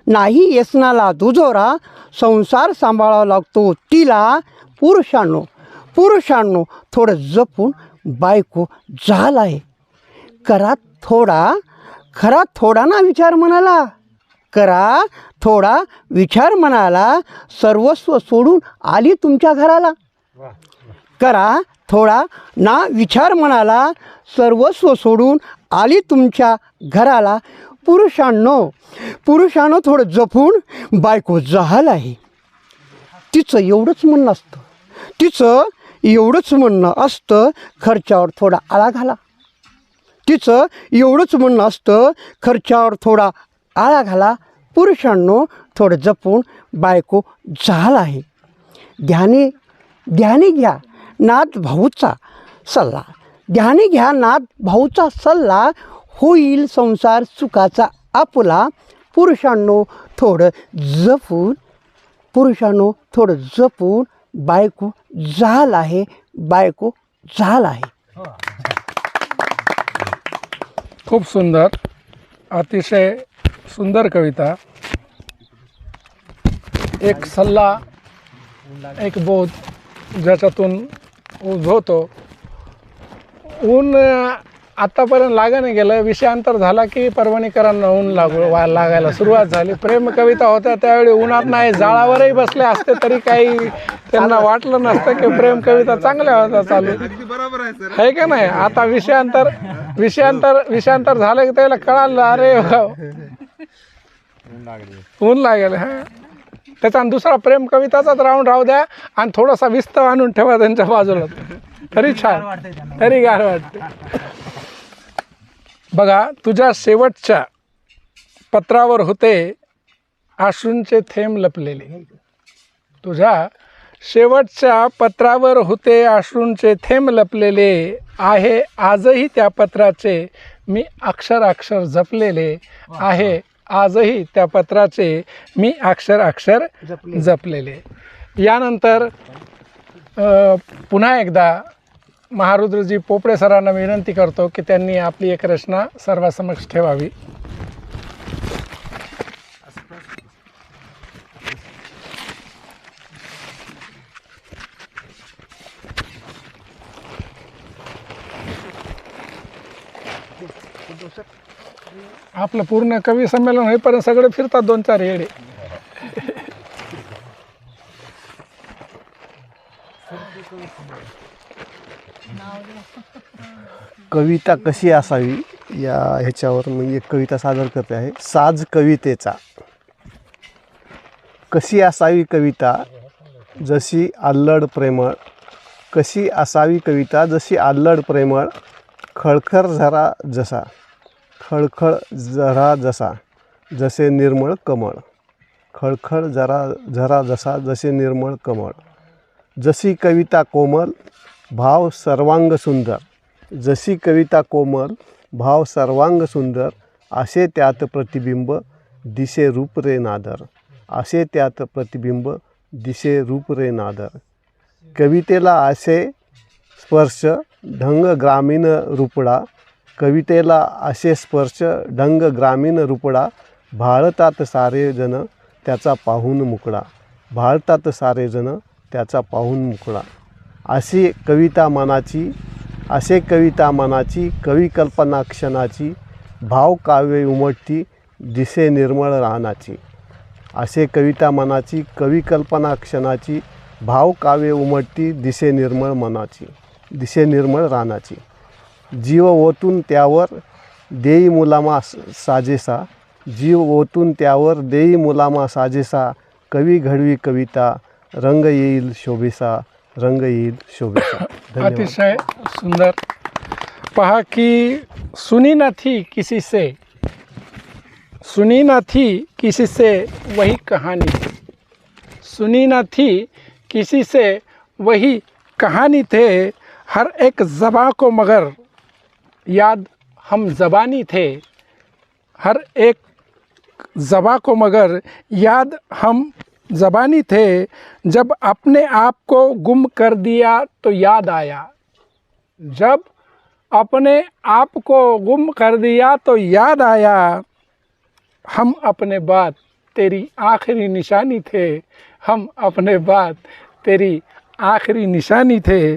नाही व्यसनाला दुजोरा, संसार सांभाळावा लागतो तिला. पुरुषांनो थोडं जपून बायको जहाल आहे. करा थोडा ना विचार मनाला. करा थोडा विचार मनाला. सर्वस्व सोडून आली तुमच्या घराला. करा थोडा ना विचार मनाला. सर्वस्व सोडून आली तुमच्या घराला. पुरुषांनो थोडं जपून बायको जहाल आहे. तिचं एवढंच म्हणणं असतं, खर्चावर थोडा आळा घाला. तिचं एवढंच म्हणणं असतं, खर्चावर थोडा आळा घाला. पुरुषांनो थोडं जपून बायको जहाल आहे. ध्यानी घ्या नाथ भाऊचा सल्ला. ध्यानी घ्या नाथ भाऊचा सल्ला. होईल संसार सुखाचा आपला. पुरुषांनो थोडं जपून बायको जहाल आहे. बायको जहाल आहे. खूप सुंदर, अतिशय सुंदर कविता. एक सल्ला, एक बोध ज्याच्यातून उद्भवतो. ऊन आत्तापर्यंत लागाने गेलं, विषयांतर झाला की परभणीकरांना ऊन लागायला सुरुवात झाली. प्रेम कविता होत्या त्यावेळी उन्हात नाही जाळावरही बसले असते तरी काही त्यांना वाटलं नसतं की प्रेम कविता चांगल्या होत्या चालू आहे का नाही. आता विषयांतर झालं की त्याला कळालं अरे ऊन लागेल. हां, त्याचा दुसरा प्रेम कविताचाच राहू द्या आणि थोडासा विस्तव आणून ठेवा त्यांच्या बाजूला, तरी छान, तरी गार वाटते. बघा, तुझ्या शेवटच्या पत्रावर होते अश्रूंचे थेंब लपलेले. तुझ्या शेवटच्या पत्रावर होते अश्रूंचे थेंब लपलेले. आहे आजही त्या पत्राचे मी अक्षर जपलेले. आहे आजही त्या पत्राचे मी अक्षर जपलेले. यानंतर पुन्हा एकदा महारुद्रजी पोपळे सरांना विनंती करतो की त्यांनी आपली एक रचना सर्वांसमक्ष ठेवावी. आपलं पूर्ण कवी संमेलन होईपर्यंत सगळे फिरतात 2-4 येडे. कविता कशी असावी या ह्याच्यावर मी एक कविता सादर करते आहे. साज कवितेचा. कशी असावी कविता जशी अल्लड प्रेमळ. कशी असावी कविता जशी अल्लड प्रेमळ. खळखळ झरा जसा जसे निर्मळ कमळ. खळखळ झरा जसा जसे निर्मळ कमळ. जशी कविता कोमल भाव सर्वांग सुंदर, जशी कविता कोमल भाव सर्वांग सुंदर, असे त्यात प्रतिबिंब दिसे रूप रे नादर, असे त्यात प्रतिबिंब दिसे रूप रे नादर. कवितेला असे स्पर्श ढंग ग्रामीण रूपडा, कवितेला असे स्पर्श ढंग ग्रामीण रूपडा, भाळतात सारे जण त्याचा पाहून मुकडा, भाळतात सारे जण त्याचा पाहून मुकडा. अशी कविता मनाची, असे कविता मनाची, कवी कल्पना क्षणाची, भाव काव्य उमटती दिसे निर्मळ रानाची. असे कविता मनाची, कवी कल्पना क्षणाची, भाव काव्य उमटती दिसे निर्मळ मनाची, दिसे निर्मळ रानाची. जीव ओतून त्यावर देई मुलामा साजेसा, जीव ओतून त्यावर देई मुलामा साजेसा, कवी घडवी कविता रंग येईल शोभेसा, रंग येईल शोभेसा. धन्यवाद. अतिशय सुंदर. पहा की सुनी न थी किसी से, सुनी न थी किसी से वही कहानी, सुनी न थी किसी से वही कहानी थे, हर एक ज़बां को मगर याद हम ज़बानी थे, हर एक ज़बां को मगर याद हम ज़बानी थे, जब अपने आप को गुम कर दिया तो याद आया, जब अपने आप को गुम कर दिया तो याद आया, हम अपने बाद तेरी आखिरी निशानी थे, हम अपने बाद तेरी आखिरी निशानी थे.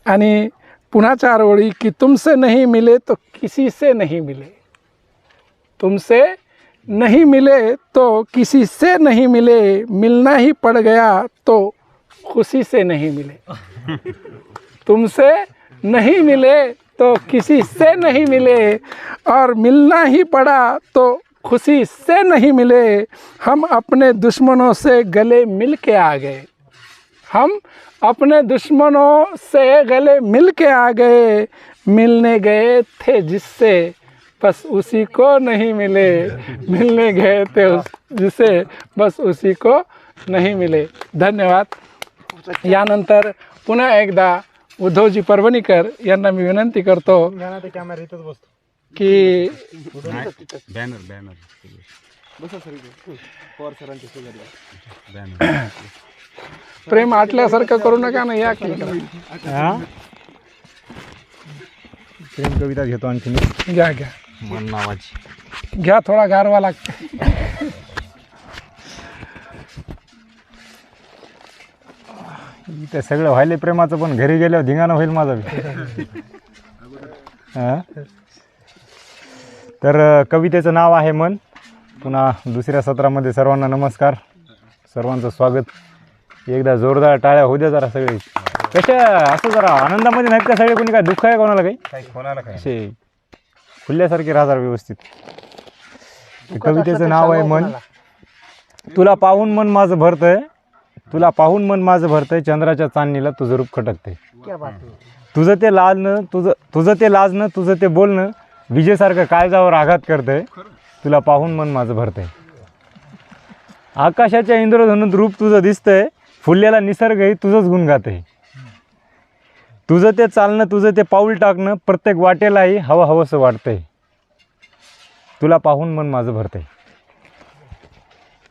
आणि पुन्हा 4 ओळी की तुमसे नहीं मिले तो किसी से नहीं मिले, तुमसे नहीं मिले तो किसी से नहीं मिले, मिलना ही पड़ गया तो खुशी से नहीं मिले, तुमसे नहीं मिले तो किसी से नहीं मिले और मिलना ही पड़ा तो खुशी से नहीं मिले, हम अपने दुश्मनों से गले मिल के आ गए, हम अपने दुश्मनों से गले मिल के आ गए, मिलने गए थे जिससे बस उसी को नहीं मिले, मिलने गए थे जिसे बस उसी को नहीं मिले. धन्यवाद. यानंतर पुन्हा एकदा उद्धवजी परभणीकर यांना मी विनंती करतो की प्रेम आटल्यासारखं करू नका ना, या की प्रेम कविता घेतो आणखी. घ्या घ्या मन नावाची घ्या, थोडा गारवा लागते. इथे सगळं व्हायले प्रेमाचं, पण घरी गेल्यावर धिंगाणं होईल माझा बी. हां, तर कवितेचं नाव आहे मन. पुन्हा दुसऱ्या सत्रामध्ये सर्वांना नमस्कार, सर्वांचं स्वागत. एकदा जोरदार टाळ्या होऊ द्या जरा सगळे. कशा असं जरा आनंदामध्ये नाहीत का सगळे? कोणी काय दुःख आहे कोणाला? काही कोणाला काय असे खुल्ल्यासारखे राहतात व्यवस्थित. कवितेचं नाव आहे मन. तुला पाहून मन माझं भरतंय, तुला पाहून मन माझं भरतंय, चंद्राच्या चांदणीला तुझं रूप खटकते, तुझं ते लाजणं, तुझं ते लाजणं, तुझं ते बोलणं विजेसारखं काळजावर आघात करतंय, तुला पाहून मन माझं भरतंय. आकाशाच्या इंद्रधनुत रूप तुझं दिसतंय, फुललेला निसर्गही तुझंच गुण गातंय, तुझं ते चालणं, तुझं ते पाऊल टाकणं प्रत्येक वाटेलाही हवं हवंसं वाटतंय, तुला पाहून मन माझं भरतंय.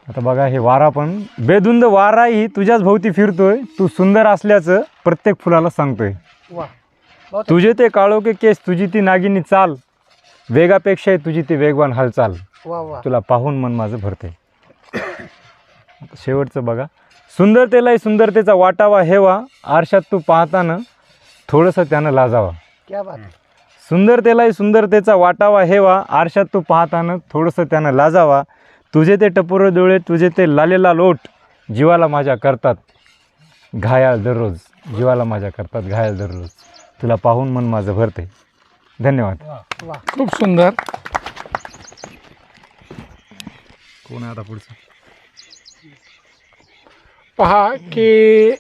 आता बघा, हे वारा पण बेधुंद वाराही तुझ्याच भोवती फिरतोय, तू सुंदर असल्याचं प्रत्येक फुलाला सांगतोय, तुझे ते काळोखे केस, तुझी ती नागिनी चाल, वेगापेक्षाही तुझी ती वेगवान हालचाल, तुला पाहून मन माझं भरतंय. शेवटचं बघा, सुंदरतेलाही सुंदरतेचा वाटावा हेवा, आरशात तू पाहताना थोडंसं त्यानं लाजावा, सुंदरतेलाही सुंदरतेचा वाटावा हेवा, आरशात तू पाहताना थोडंसं त्यानं लाजावा, तुझे ते टपोरे डोळे, तुझे ते लालेला लोट, जीवाला माझ्या करतात घायाळ दररोज, जीवाला माझ्या करतात घायाळ दररोज, तुला पाहून मन माझं भरते. धन्यवाद. खूप सुंदर. कोण आहे आता पुढचं? पहा की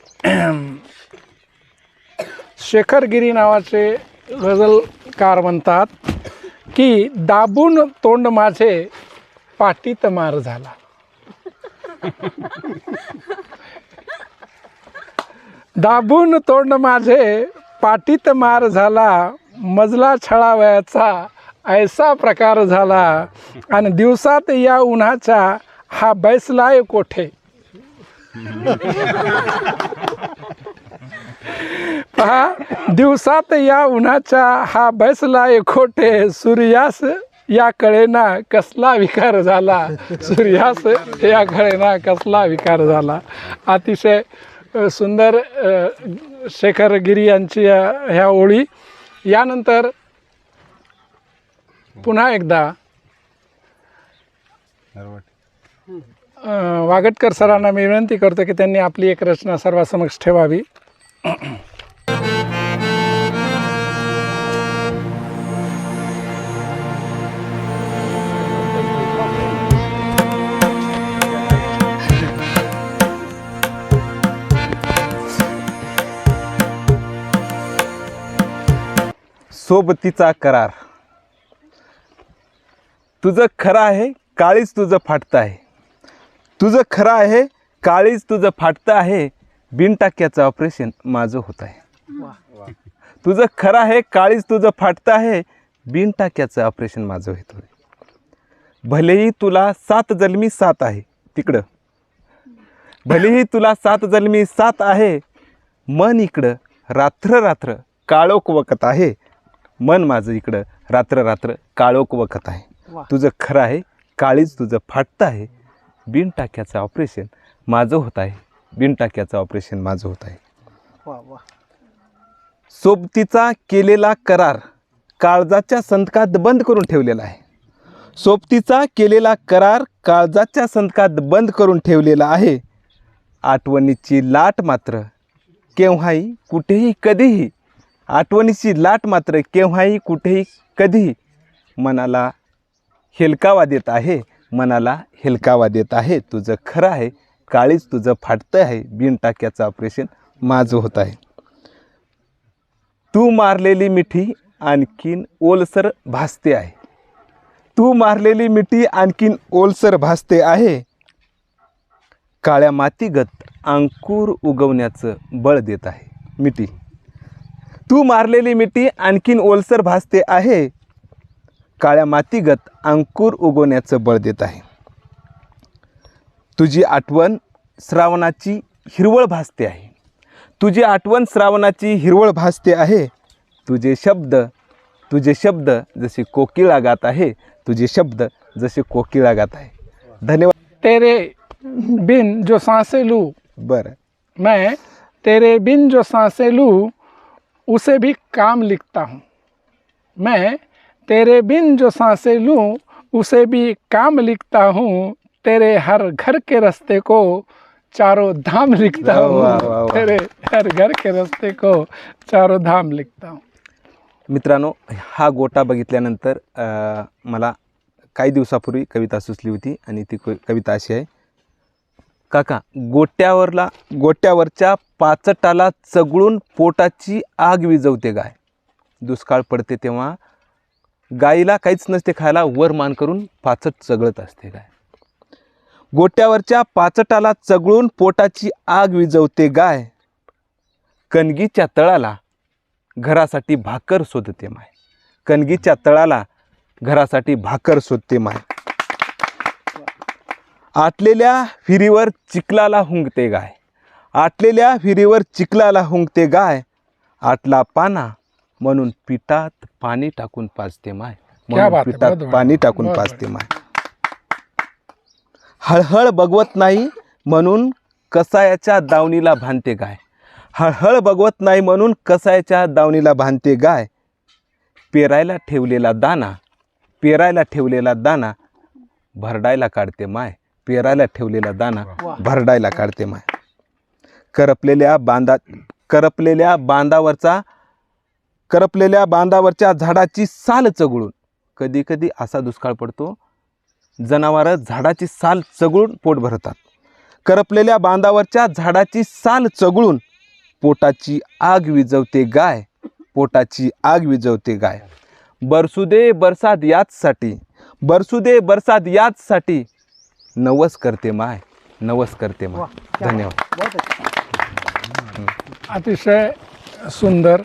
शेखर गिरी नावाचे गझलकार म्हणतात की दाबून तोंड माझे पाटीत मार झाला. दाबून तोंड माझे पाटीत मार झाला, मजला छळावयाचा ऐसा प्रकार झाला, आणि दिवसात या उन्हाचा हा बैसलाय कोठे. पहा, दिवसात या उन्हाचा हा बैसलाय कोठे, सूर्यास या कळेना कसला विकार झाला, सूर्यास या कळेना कसला विकार झाला. अतिशय सुंदर शेखर गिरी यांची ह्या ओळी. यानंतर पुन्हा एकदा वागटकर सरांना मी विनंती करतो की त्यांनी आपली एक रचना सर्वांसमक्ष ठेवावी. सोबतीचा करार. तुझं खरं आहे, काळीच तुझं फाटतं आहे. तुझं खरं आहे, काळीच तुझं फाटतं आहे. बिनटाक्याचं ऑपरेशन माझं होत आहे. तुझं खरं आहे, काळीच तुझं फाटतं आहे. बिनटाक्याचं ऑपरेशन माझं होत आहे. भलेही तुला 7 जन्मी 7 आहे तिकडं, भलेही तुला 7 जन्मी 7 आहे. मन इकडं रात्र रात्र काळोख वखत आहे. मन माझं इकडं रात्र रात्र काळोख वखत आहे. तुझं खरं आहे, काळीच तुझं फाटतं आहे. बिनटाक्याचं ऑपरेशन माझं होत आहे. बिनटाक्याचं ऑपरेशन माझं होत आहे. सोबतीचा केलेला करार काळजाच्या संतकात बंद करून ठेवलेला आहे. सोबतीचा केलेला करार काळजाच्या संतकात बंद करून ठेवलेला आहे. आठवणीची लाट मात्र केव्हाही कुठेही कधीही, आठवणीची लाट मात्र केव्हाही कुठेही कधीही मनाला हेलकावा देत आहे. मनाला हेलकावा देत आहे. तुझं खरं आहे, काळीच तुझं फाटतं आहे. बिनटाक्याचं ऑपरेशन माझं होत आहे. तू मारलेली मिठी आणखीन ओलसर भासते आहे. तू मारलेली मिठी आणखीन ओलसर भासते आहे. काळ्या मातीगत अंकुर उगवण्याचं बळ देत आहे मिठी. तू मारलेली मिठी आणखीन ओलसर भासते आहे. काळ्या मातीगत अंकुर उगवण्याचं बळ देत आहे. तुझी आठवण श्रावणाची हिरवळ भासते आहे. तुझी आठवण श्रावणाची हिरवळ भासते आहे. तुझे शब्द जसे कोकिळा गात आहे. तुझे शब्द जसे कोकिळा गात आहे. धन्यवाद. तेरे बिन जो सांसें लूँ, बरं, मैं तेरे बिन जो सांसें लूँ उसे भी काम लिखता हूँ. मैं तेरे बिन जो सांसें लूँ उसे भी काम लिखता हूँ. तेरे हर घर के रास्ते को चारों धाम लिखता वाह, वाह, वाह, हूँ. वाह. तेरे हर घर के रास्ते को चारों धाम लिखता हूँ. मित्रांनो, हा गोटा बघितल्यानंतर मला काही दिवसापूर्वी कविता सुचली होती आणि ती कविता अशी आहे. काका, गोट्यावरच्या पाचटाला चगळून पोटाची आग विझवते गाय. दुष्काळ पडते तेव्हा गाईला काहीच नसते खायला, वर मान करून पाचट चगळत असते गाय. गोट्यावरच्या पाचटाला चगळून पोटाची आग विझवते गाय. कणगीच्या तळाला घरासाठी भाकर शोधते माय. कणगीच्या तळाला घरासाठी भाकर शोधते माय. आटलेल्या विहिरीवर चिखलाला हुंकते गाय. आटलेल्या विहिरीवर चिखलाला हुंकते गाय. आटला पाना म्हणून पिठात पाणी टाकून पाजते माय. म्हणून पिठात पाणी टाकून पाजते माय. हळहळ बघवत नाही म्हणून कसायाच्या दावणीला भांडते गाय. हळहळ बघवत नाही म्हणून कसायाच्या दावणीला भांडते गाय. पेरायला ठेवलेला दाना भरडायला काढते माय. पेरायला ठेवलेला दाना भरडायला काढते माय. करपलेल्या बांधावरच्या झाडाची साल चगळून, कधी कधी असा दुष्काळ पडतो जनावरं झाडाची साल चगळून पोट भरतात. करपलेल्या बांधावरच्या झाडाची साल चगळून पोटाची आग विझवते गाय. पोटाची आग विझवते गाय. बरसुदे बरसात याचसाठी नवस करते माय. नवस करते माय. धन्यवाद. अतिशय सुंदर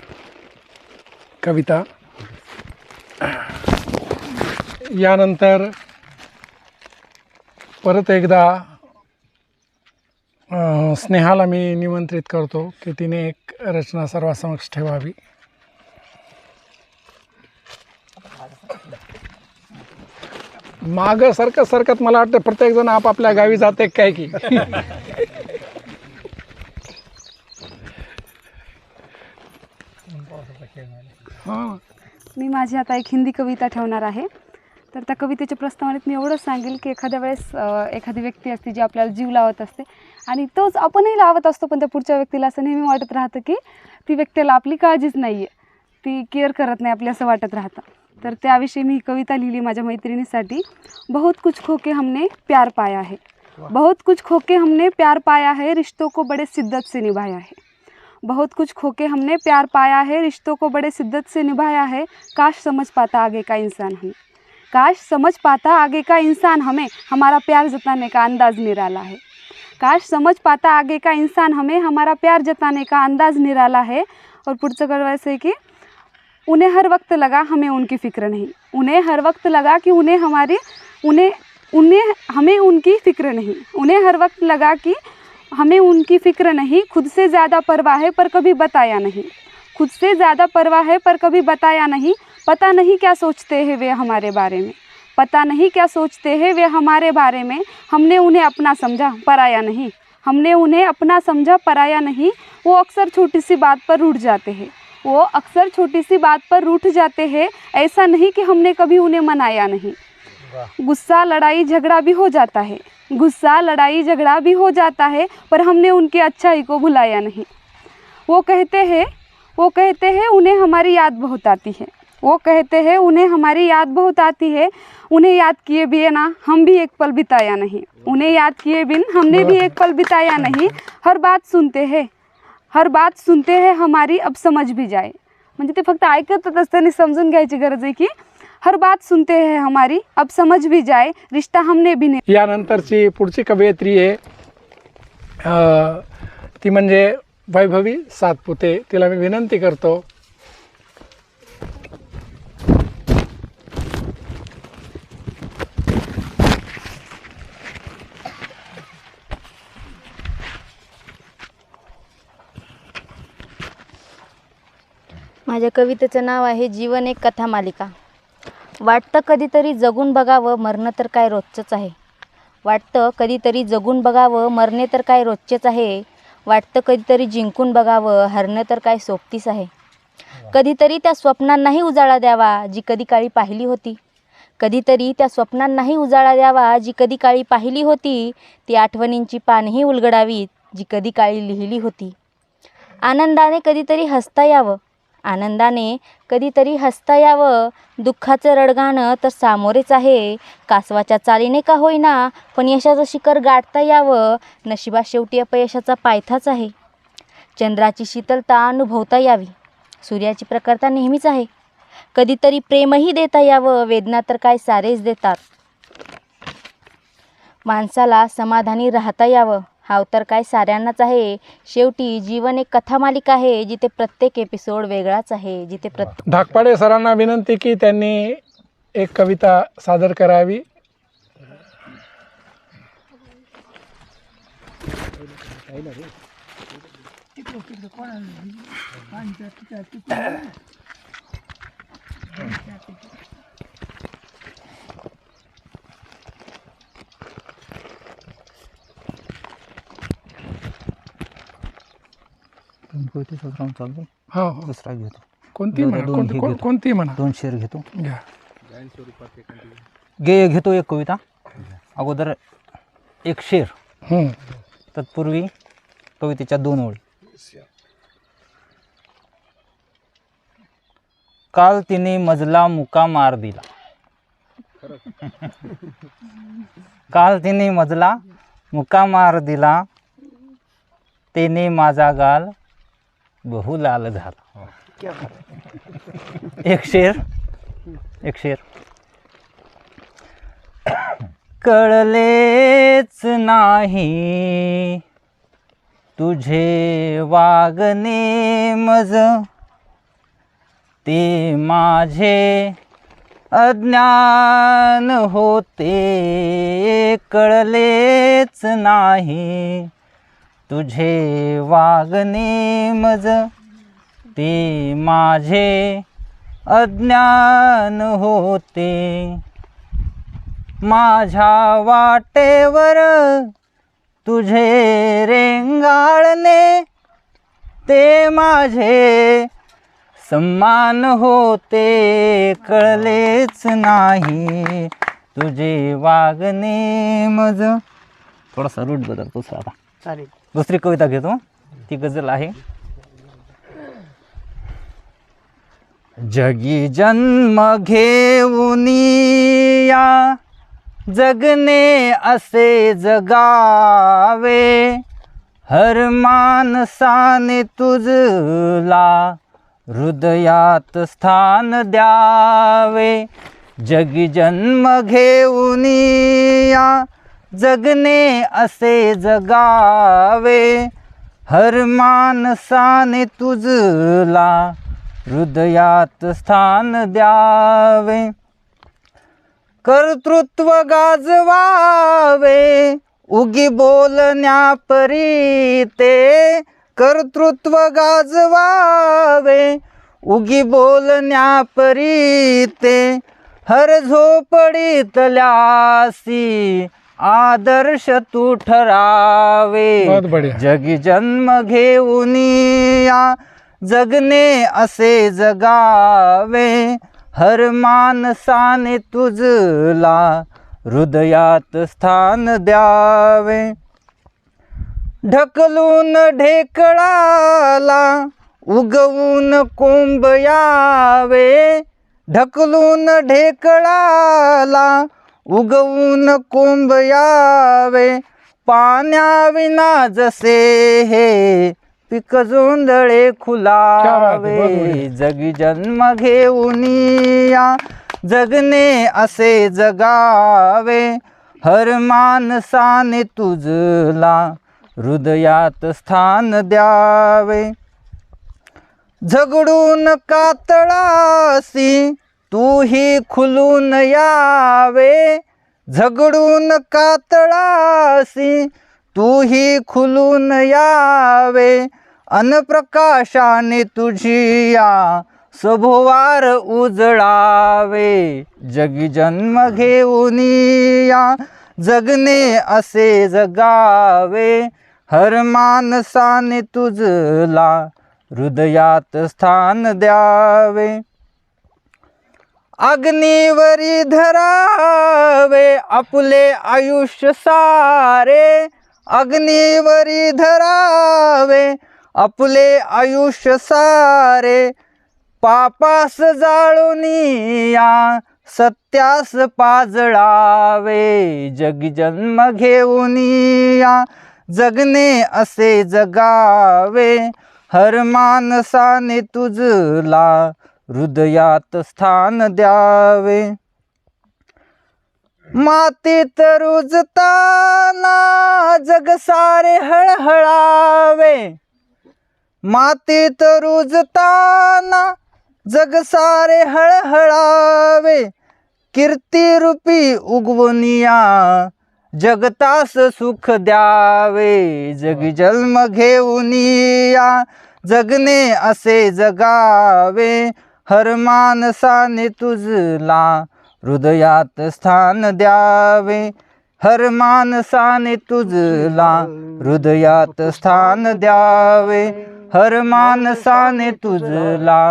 कविता. यानंतर परत एकदा स्नेहाला मी निमंत्रित करतो की तिने एक रचना सर्वांसमक्ष ठेवावी. मागं सरकत मला वाटतं प्रत्येकजण आपापल्या गावी जाते काय की. हां, मी माझी आता एक हिंदी कविता ठेवणार आहे. तर त्या कवितेच्या प्रस्तावनेत मी एवढंच सांगेल की एखाद्या वेळेस एखादी व्यक्ती असते जी आपल्याला जीव लावत असते आणि तोच आपणही लावत असतो, पण त्या पुढच्या व्यक्तीला असं नेहमी वाटत राहतं की ती व्यक्तीला आपली काळजीच नाही आहे, ती केअर करत नाही आपली, असं वाटत राहतं. तर त्याविषयी मी ही कविता लिहिली माझ्या मैत्रिणीसाठी. बहुत कुछ खोके हमने प्यार पाया है, बहुत कुछ खोके हमने प्यार पाया है, रिश्तों को बड़े शिद्दत से निभाया है. बहुत कुछ खोके हमने प्यार पाया है, रिश्तों को बड़े शिद्दत से निभाया है. काश समझ पाता आगे का इंसान हमें, काश समझ पाता आगे का इंसान हमें, हमारा प्यार जताने का अंदाज़ निराला है. काश समझ पाता आगे का इंसान हमें, हमारा प्यार जताने का अंदाज़ निराला है. और पुढचं कळवा ऐसे है कि उन्हें हर वक्त लगा हमें उनकी फ़िक्र नहीं, उन्हें हर वक्त लगा कि उन्हें हमें उनकी फ़िक्र नहीं, उन्हें हर वक्त लगा कि हमें उनकी फ़िक्र नहीं. खुद से ज़्यादा परवाह है पर कभी बताया नहीं, खुद से ज़्यादा परवाह है पर कभी बताया नहीं. पता नहीं क्या सोचते हैं वे हमारे बारे में, पता नहीं क्या सोचते हैं वे हमारे बारे में. हमने उन्हें अपना समझा पराया नहीं, हमने उन्हें अपना समझा पराया नहीं. वो अक्सर छोटी सी बात पर रूठ जाते हैं, वो अक्सर छोटी सी बात पर रूठ जाते हैं. ऐसा नहीं कि हमने कभी उन्हें मनाया नहीं. गुस्सा लड़ाई झगड़ा भी हो जाता है, गुस्सा लड़ाई झगड़ा भी हो जाता है, पर हमने उनकी अच्छाई को भुलाया नहीं. वो कहते हैं उन्हें हमारी याद बहुत आती है, वो कहते हैं उन्हें हमारी याद बहुत आती है. उन्हें याद किए बिना हम भी एक पल बिताया नहीं, उन्हें याद किए बिन हमने भी एक पल बिताया नहीं. हर बात सुनते हैं हमारी अब समझ भी जाए. म्हणजे ते फक्त ऐकतच असताना समजून घ्यायची गरज आहे की हर बात सुनते हैं हमारी अब समझ भी जाए. रिश्ता हमने भी नहीं. यानंतरची पुढची कवयित्री आहे ती म्हणजे वैभवी सातपुते. तिला मी विनंती करतो. माझ्या कवितेचं नाव आहे जीवन एक कथा मालिका. वाटतं कधीतरी जगून बघावं, मरणं तर काय रोजचंच आहे. वाटतं कधीतरी जगून बघावं, मरणे तर काय रोजचेच आहे. वाटतं कधीतरी जिंकून बघावं, हरणं तर काय सोबतीच आहे. कधीतरी त्या स्वप्नांनाही उजाळा द्यावा जी कधी काळी पाहिली होती, कधीतरी त्या स्वप्नांनाही उजाळा द्यावा जी कधी काळी पाहिली होती. ती आठवणींची पानही उलगडावीत जी कधी काळी लिहिली होती. आनंदाने कधीतरी हसता यावं, आनंदाने कधीतरी हसता यावं. दुःखाचं रडगाणं तर सामोरेच आहे. कासवाच्या चालीने का होईना पण यशाचं शिखर गाठता यावं. नशिबा शेवटी अपयशाचा पायथाच आहे. चंद्राची शीतलता अनुभवता यावी, सूर्याची प्रखरता नेहमीच आहे. कधीतरी प्रेमही देता यावं, वेदना तर काय सारेच देतात. माणसाला समाधानी राहता यावं, हाव तर काय साऱ्यांनाच आहे. शेवटी जीवन एक कथा मालिका आहे जिथे प्रत्येक एपिसोड वेगळाच आहे, जिथे धाकपाडे सरांना विनंती की त्यांनी एक कविता सादर करावी. हो हो, दुसरा घेतो, कोणती म्हणा, कोणती म्हणा. 2 शेर घेतो. घ्या. घेतो एक कविता. अगोदर एक शेर, तत्पूर्वी कवितेच्या 2 ओळी. काल तिने मजला मुका मार दिला, काल तिने मजला मुका मार दिला. तेने माझा गाल बहु लाल झाला. एक शेर. कळलेच नाही तुझे वागणे मज ते माझे अज्ञान होते कळलेच नाही. तुझे वागणे मज ते माझे अज्ञान होते. माझ्या वाटेवर तुझे रेंगाळणे ते माझे सम्मान होते कळलेच नाही. तुझे वागणे मज. थोडासा रूट बदलतो आता. चालेल. दुसरी कविता घेतो, ती गझल आहे. जगी जन्म घेऊन या जगणे असे जगावे, हर माणसाने तुझला हृदयात स्थान द्यावे. जगी जन्म घेऊन या जगणे असे जगावे, हर माणसाने तुझला हृदयात स्थान द्यावे. कर्तृत्व गाजवावे उगी बोलण्या परी ते, कर्तृत्व गाजवावे उगी बोलण्या परी ते, हर झोपडीतल्यासी आदर्श तू ठरावे. बहुत बढ़िया. जगी जन्म घेऊन या जगणे असे जगावे, हर माणसाने तुझला हृदयात स्थान द्यावे. ढकलून ढेकळाला उगवून कोंब यावे, ढकलून ढेकळाला उगवून कोंब यावे. पाण्याविना जसे हे पिक जोंधळे खुलावे. जगी जन्म घेऊन या जगणे असे जगावे, हर माणसाने तुझला हृदयात स्थान द्यावे. झगडून कातळासी तूही खुलून यावे, झगडून कातळासी तूही खुलून यावे. अनप्रकाशाने तुझी या सभोवार उजळावे. जगी जन्म घेऊन या जगणे असे जगावे, हर माणसाने तुझला हृदयात स्थान द्यावे. अग्नीवरी धरावे आपले आयुष्य सारे, अग्नीवरी धरावे आपले आयुष्य सारे. पापास जाळून या सत्यास पाजळावे. जगी जन्म घेऊन या जगणे असे जगावे, हर माणसाने तुझला हृदयात स्थान द्यावे. मातीत रुजताना जग सारे हळहळावे, मातीत रुजताना जग सारे हळहळावे. कीर्तिरूपी उगवूनिया जगतास सुख द्यावे. जगी जन्म घेऊन या जगणे असे जगावे, हर माणसाने तुझला हृदयात स्थान द्यावे. हर माणसाने तुझला हृदयात स्थान द्यावे, हर माणसाने तुझला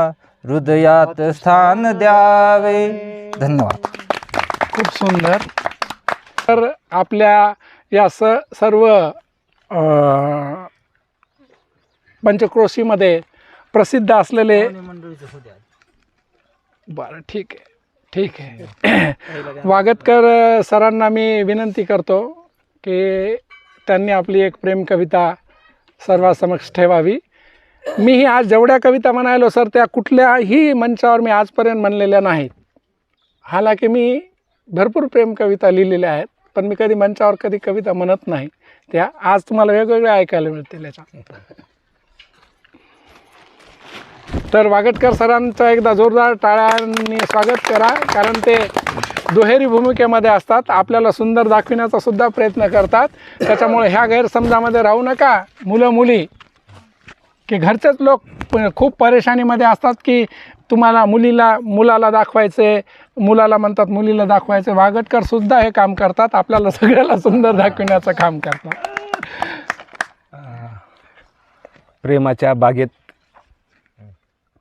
हृदयात स्थान द्यावे. धन्यवाद. खूप सुंदर. तर आपल्या या सर्व पंचक्रोशीमध्ये प्रसिद्ध असलेले, बरं ठीक आहे ठीक आहे, वागतकर सरांना मी विनंती करतो की त्यांनी आपली एक प्रेम कविता सर्वांसमक्ष ठेवावी. मीही आज जेवढ्या कविता म्हणायलो सर त्या कुठल्याही मंचावर मी आजपर्यंत म्हणलेल्या नाहीत. हालाकी मी भरपूर प्रेम कविता लिहिलेल्या आहेत, पण मी कधी मंचावर कधी कविता म्हणत नाही. त्या आज तुम्हाला वेगवेगळ्या ऐकायला मिळतील याच्यात. तर वागटकर सरांचं एकदा जोरदार टाळ्यांनी स्वागत करा, कारण ते दुहेरी भूमिकेमध्ये असतात, आपल्याला सुंदर दाखविण्याचा सुद्धा प्रयत्न करतात. त्याच्यामुळे ह्या गैरसमजामध्ये राहू नका मुलं मुली, की घरचेच लोक खूप परेशानीमध्ये असतात की तुम्हाला मुलाला दाखवायचे, मुलाला म्हणतात मुलीला दाखवायचे. वागटकर सुद्धा हे काम करतात, आपल्याला सगळ्याला सुंदर दाखविण्याचं काम करतात. प्रेमाच्या बागेत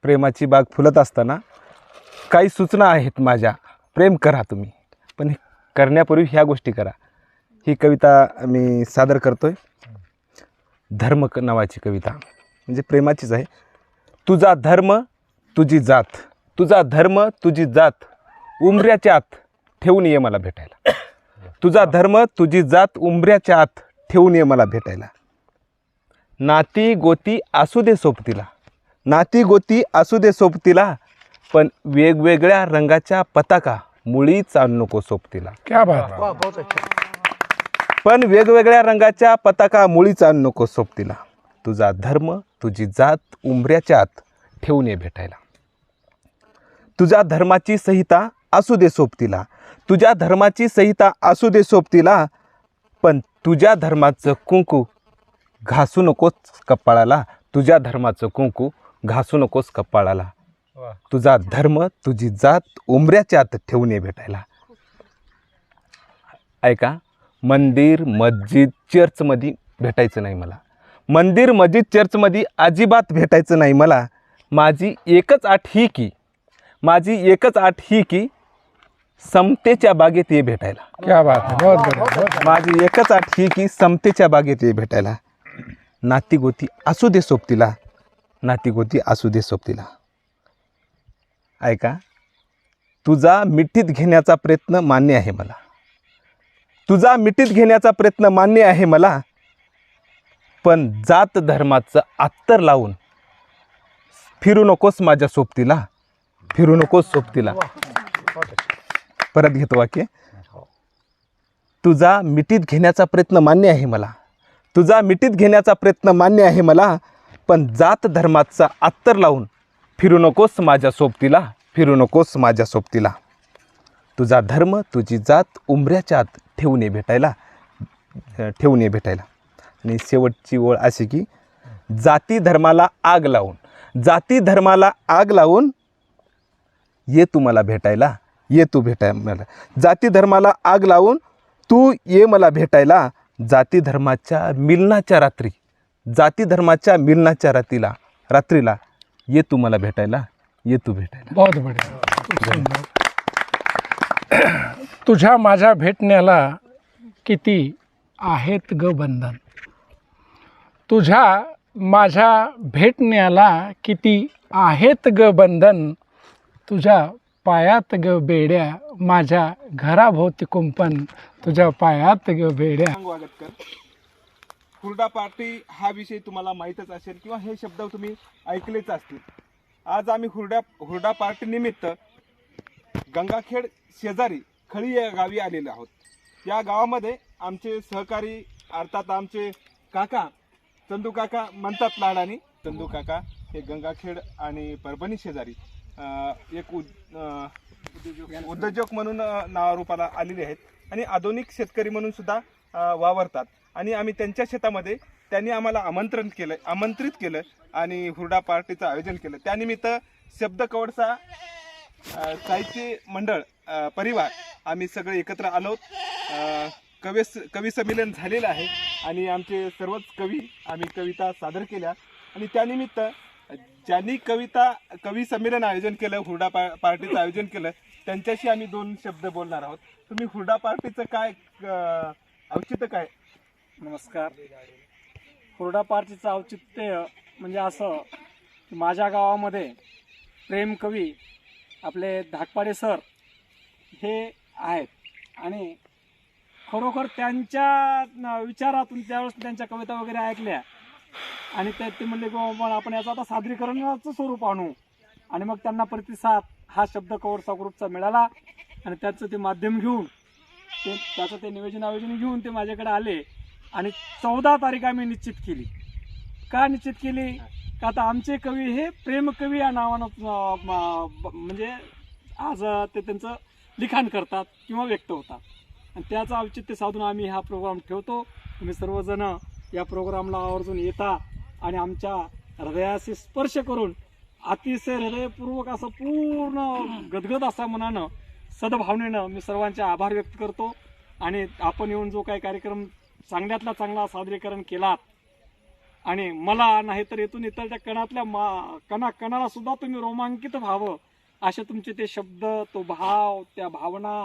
प्रेमाची बाग फुलत असताना काही सूचना आहेत माझ्या. प्रेम करा तुम्ही, पण करण्यापूर्वी ह्या गोष्टी करा. ही कविता मी सादर करतोय. धर्म नावाची कविता, म्हणजे प्रेमाचीच आहे. तुझा धर्म तुझी जात, तुझा धर्म तुझी जात उंबऱ्याच्या आत ठेवून ये मला भेटायला. तुझा धर्म तुझी जात उंबऱ्याच्या आत ठेवून ये मला भेटायला. नाती गोती असू दे सोबतीला, नाती गोती असू दे सोबतीला, पण वेगवेगळ्या रंगाच्या पताका मुळीच आणू नको सोबतीला. क्या बात. पण वेगवेगळ्या रंगाच्या पताका मुळीच आणू नको सोबतीला. तुझा धर्म तुझी जात उंबऱ्याच्या आत ठेवून ये भेटायला. तुझ्या धर्माची संहिता असू दे सोबतीला, तुझ्या धर्माची संहिता असू दे सोबतीला, पण तुझ्या धर्माचं कुंकू घासू नकोस कपाळाला. तुझ्या धर्माचं कुंकू घासू नकोस कपाळाला. तुझा धर्म तुझी जात उंबऱ्याच्या आत ठेवून ये भेटायला. ऐका, मंदिर मस्जिद चर्चमध्ये भेटायचं नाही मला. मंदिर मस्जिद चर्चमध्ये अजिबात भेटायचं नाही मला. माझी एकच आठ ही की, माझी एकच आठ ही की समतेच्या बागेत ये भेटायला. क्या बात आहे. बहुत बढिया. माझी एकच आठ ही की समतेच्या बागेत ये भेटायला. नाती गोती असू दे सोबतीला, नाती गोती असू दे सोबतीला. ऐका, तुझा मिठीत घेण्याचा प्रयत्न मान्य आहे मला. तुझा मिठीत घेण्याचा प्रयत्न मान्य आहे मला, पण जात धर्माचं अत्तर लावून फिरू नकोस माझ्या सोबतीला, फिरू नकोस सोबतीला. परत घेतो वाक्य. तुझा मिठीत घेण्याचा प्रयत्न मान्य आहे मला, तुझा मिठीत घेण्याचा प्रयत्न मान्य आहे मला, पण जात धर्माचा अत्तर लावून फिरू नकोस माझ्या सोबतीला, फिरू नकोस माझ्या सोबतीला. तुझा धर्म तुझी जात उंबऱ्याच्या आत ठेवून ये भेटायला, ठेवून ये भेटायला. आणि शेवटची ओळ अशी की जाती धर्माला आग लावून, जाती धर्माला आग लावून ये तू मला भेटायला, ये तू भेटायला. जाती धर्माला आग लावून तू ये मला भेटायला. जाती धर्माच्या मिलनाच्या रात्री, जाती धर्माच्या मिलनाच्या रात्रीला ये तू मला भेटायला, ये तू भेटायला. बहुत बढिया. तुझ्या माझ्या भेटण्याला किती आहेत ग बंधन, तुझ्या माझ्या भेटण्याला किती आहेत ग बंधन, तुझ्या पायात ग बेड्या माझ्या घराभोवती कुंपण, तुझ्या पायात ग बेड्या. वागटकर, हुरडा पार्टी हा विषय तुम्हाला माहीतच असेल किंवा हे शब्द तुम्ही ऐकलेच असतील. आज आम्ही हुरडा पार्टी निमित्त गंगाखेड शेजारी खळी या गावी आलेलो आहोत. या गावामध्ये आमचे सहकारी अर्थात आमचे काका चंदू काका म्हणतात लाडानी. चंदू काका हे गंगाखेड आणि परभणी शेजारी एक उद्योजक म्हणून नावारूपाला आलेले आहेत आणि आधुनिक शेतकरी म्हणून सुद्धा वावरतात. आणि आम्ही त्यांच्या शेतामध्ये त्यांनी आम्हाला आमंत्रित केलं आणि हुरडा पार्टीचं आयोजन केलं. त्यानिमित्त शब्द कवडसा साहित्य मंडळ परिवार आम्ही सगळे एकत्र आलो. कवी संमेलन झालेलं आहे आणि आमचे सर्वच कवी आम्ही कविता सादर केल्या. आणि त्यानिमित्त ज्यांनी कवी संमेलन आयोजन केलं, हुरडा पार्टीचं आयोजन केलं, त्यांच्याशी आम्ही दोन शब्द बोलणार आहोत. तुम्ही हुरडा पार्टीचं काय औचित्य काय? नमस्कार. हुरडा पार्टीचं औचित्य म्हणजे असं की माझ्या गावामध्ये प्रेम कवी आपले धाकपाडे सर हे आहेत आणि खरोखर त्यांच्या विचारातून त्यावेळेस त्यांच्या कविता वगैरे ऐकल्या आणि ते म्हणले की मग आपण याचं आता सादरीकरणाचं स्वरूप आणू. आणि मग त्यांना प्रतिसाद हा शब्द कवडसा ग्रुपचा मिळाला आणि त्याचं ते माध्यम घेऊन त्याचं ते नियोजन घेऊन ते माझ्याकडे आले आणि 14 तारीख आम्ही निश्चित केली. का निश्चित केली? का आता आमचे कवी हे प्रेमकवी या नावानं म्हणजे आज ते त्यांचं लिखाण करतात किंवा व्यक्त होतात आणि त्याचं औचित्य साधून आम्ही हा प्रोग्राम ठेवतो. तुम्ही सर्वजण या प्रोग्रामला आवर्जून येता आणि आमच्या हृदयाशी स्पर्श करून अतिशय हृदयपूर्वक असं पूर्ण गदगद असा मनानं सद्भावनेनं मी सर्वांचे आभार व्यक्त करतो. आणि आपण येऊन जो काही कार्यक्रम चांगल्यातला चांगला सादरीकरण केलात आणि मला नाही तर इथून इतरच्या कणातल्या कणाला सुद्धा तुम्ही रोमांकित व्हावं असे तुमचे ते शब्द, तो भाव, त्या भावना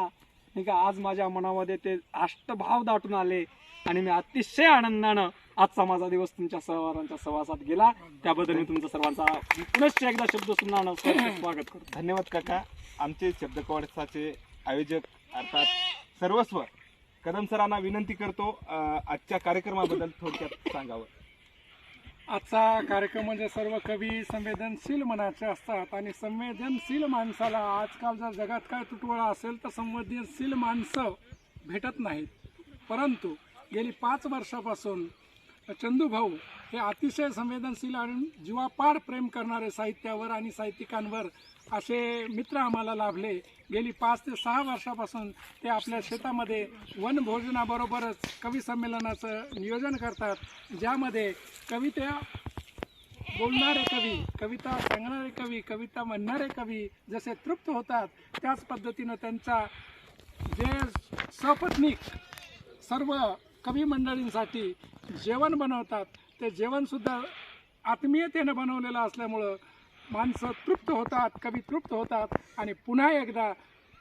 नाही का आज माझ्या मनामध्ये ते अष्टभाव दाटून आले आणि मी अतिशय आनंदानं आजचा माझा दिवस तुमच्या सर्वांच्या सहवासात गेला. त्याबद्दल मी तुमचा सर्वांचा पुनश्च एकदा शब्द सुनानं स्वागत करतो. धन्यवाद काका. आमचे शब्दकवाडसाचे आयोजक अर्थात सर्वस्व कदम सरांना विनंती करतो आजच्या कार्यक्रमाबद्दल थोडक्यात सांगावं. आजचा कार्यक्रम म्हणजे सर्व कवी संवेदनशील मनाचे असतात आणि संवेदनशील माणसाला आजकाल जर जगात काय तुटवडा असेल तर संवेदनशील माणसं भेटत नाहीत. परंतु गेली 5 वर्षापासून चंदूभाऊ हे अतिशय संवेदनशील आणि जीवापाड प्रेम करणारे साहित्यावर आणि साहित्यिकांवर असे मित्र आम्हाला लाभले. गेली 5 ते 6 वर्षापासून ते आपल्या शेतामध्ये वनभोजनाबरोबरच कवी संमेलनाचं नियोजन करतात, ज्यामध्ये कविता बोलणारे कवी, कविता सांगणारे कवी, कविता म्हणणारे कवी जसे तृप्त होतात त्याच पद्धतीनं त्यांचा जे सपत्नीक सर्व कवी मंडळींसाठी जेवण बनवतात ते जेवणसुद्धा आत्मीयतेनं बनवलेलं असल्यामुळं माणसं तृप्त होतात, कवी तृप्त होतात आणि पुन्हा एकदा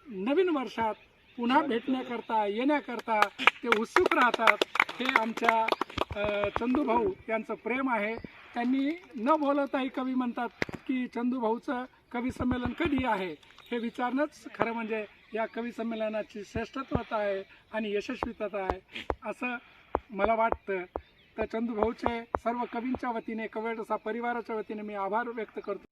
नवीन वर्षात पुन्हा भेटण्याकरता येण्याकरता ते उत्सुक राहतात. हे आमच्या चंदूभाऊ यांचं प्रेम आहे. त्यांनी न बोलवताही कवी म्हणतात की चंदूभाऊचं कवी संमेलन कधी आहे हे विचारणंच खरं म्हणजे या कवी संमेलनाची श्रेष्ठत्वता आहे आणि यशस्वीता आहे असं मला वाटतं. तर चंदूभाऊचे सर्व कवींच्या वतीने, कवयसा परिवाराच्या वतीने मी आभार व्यक्त करतो.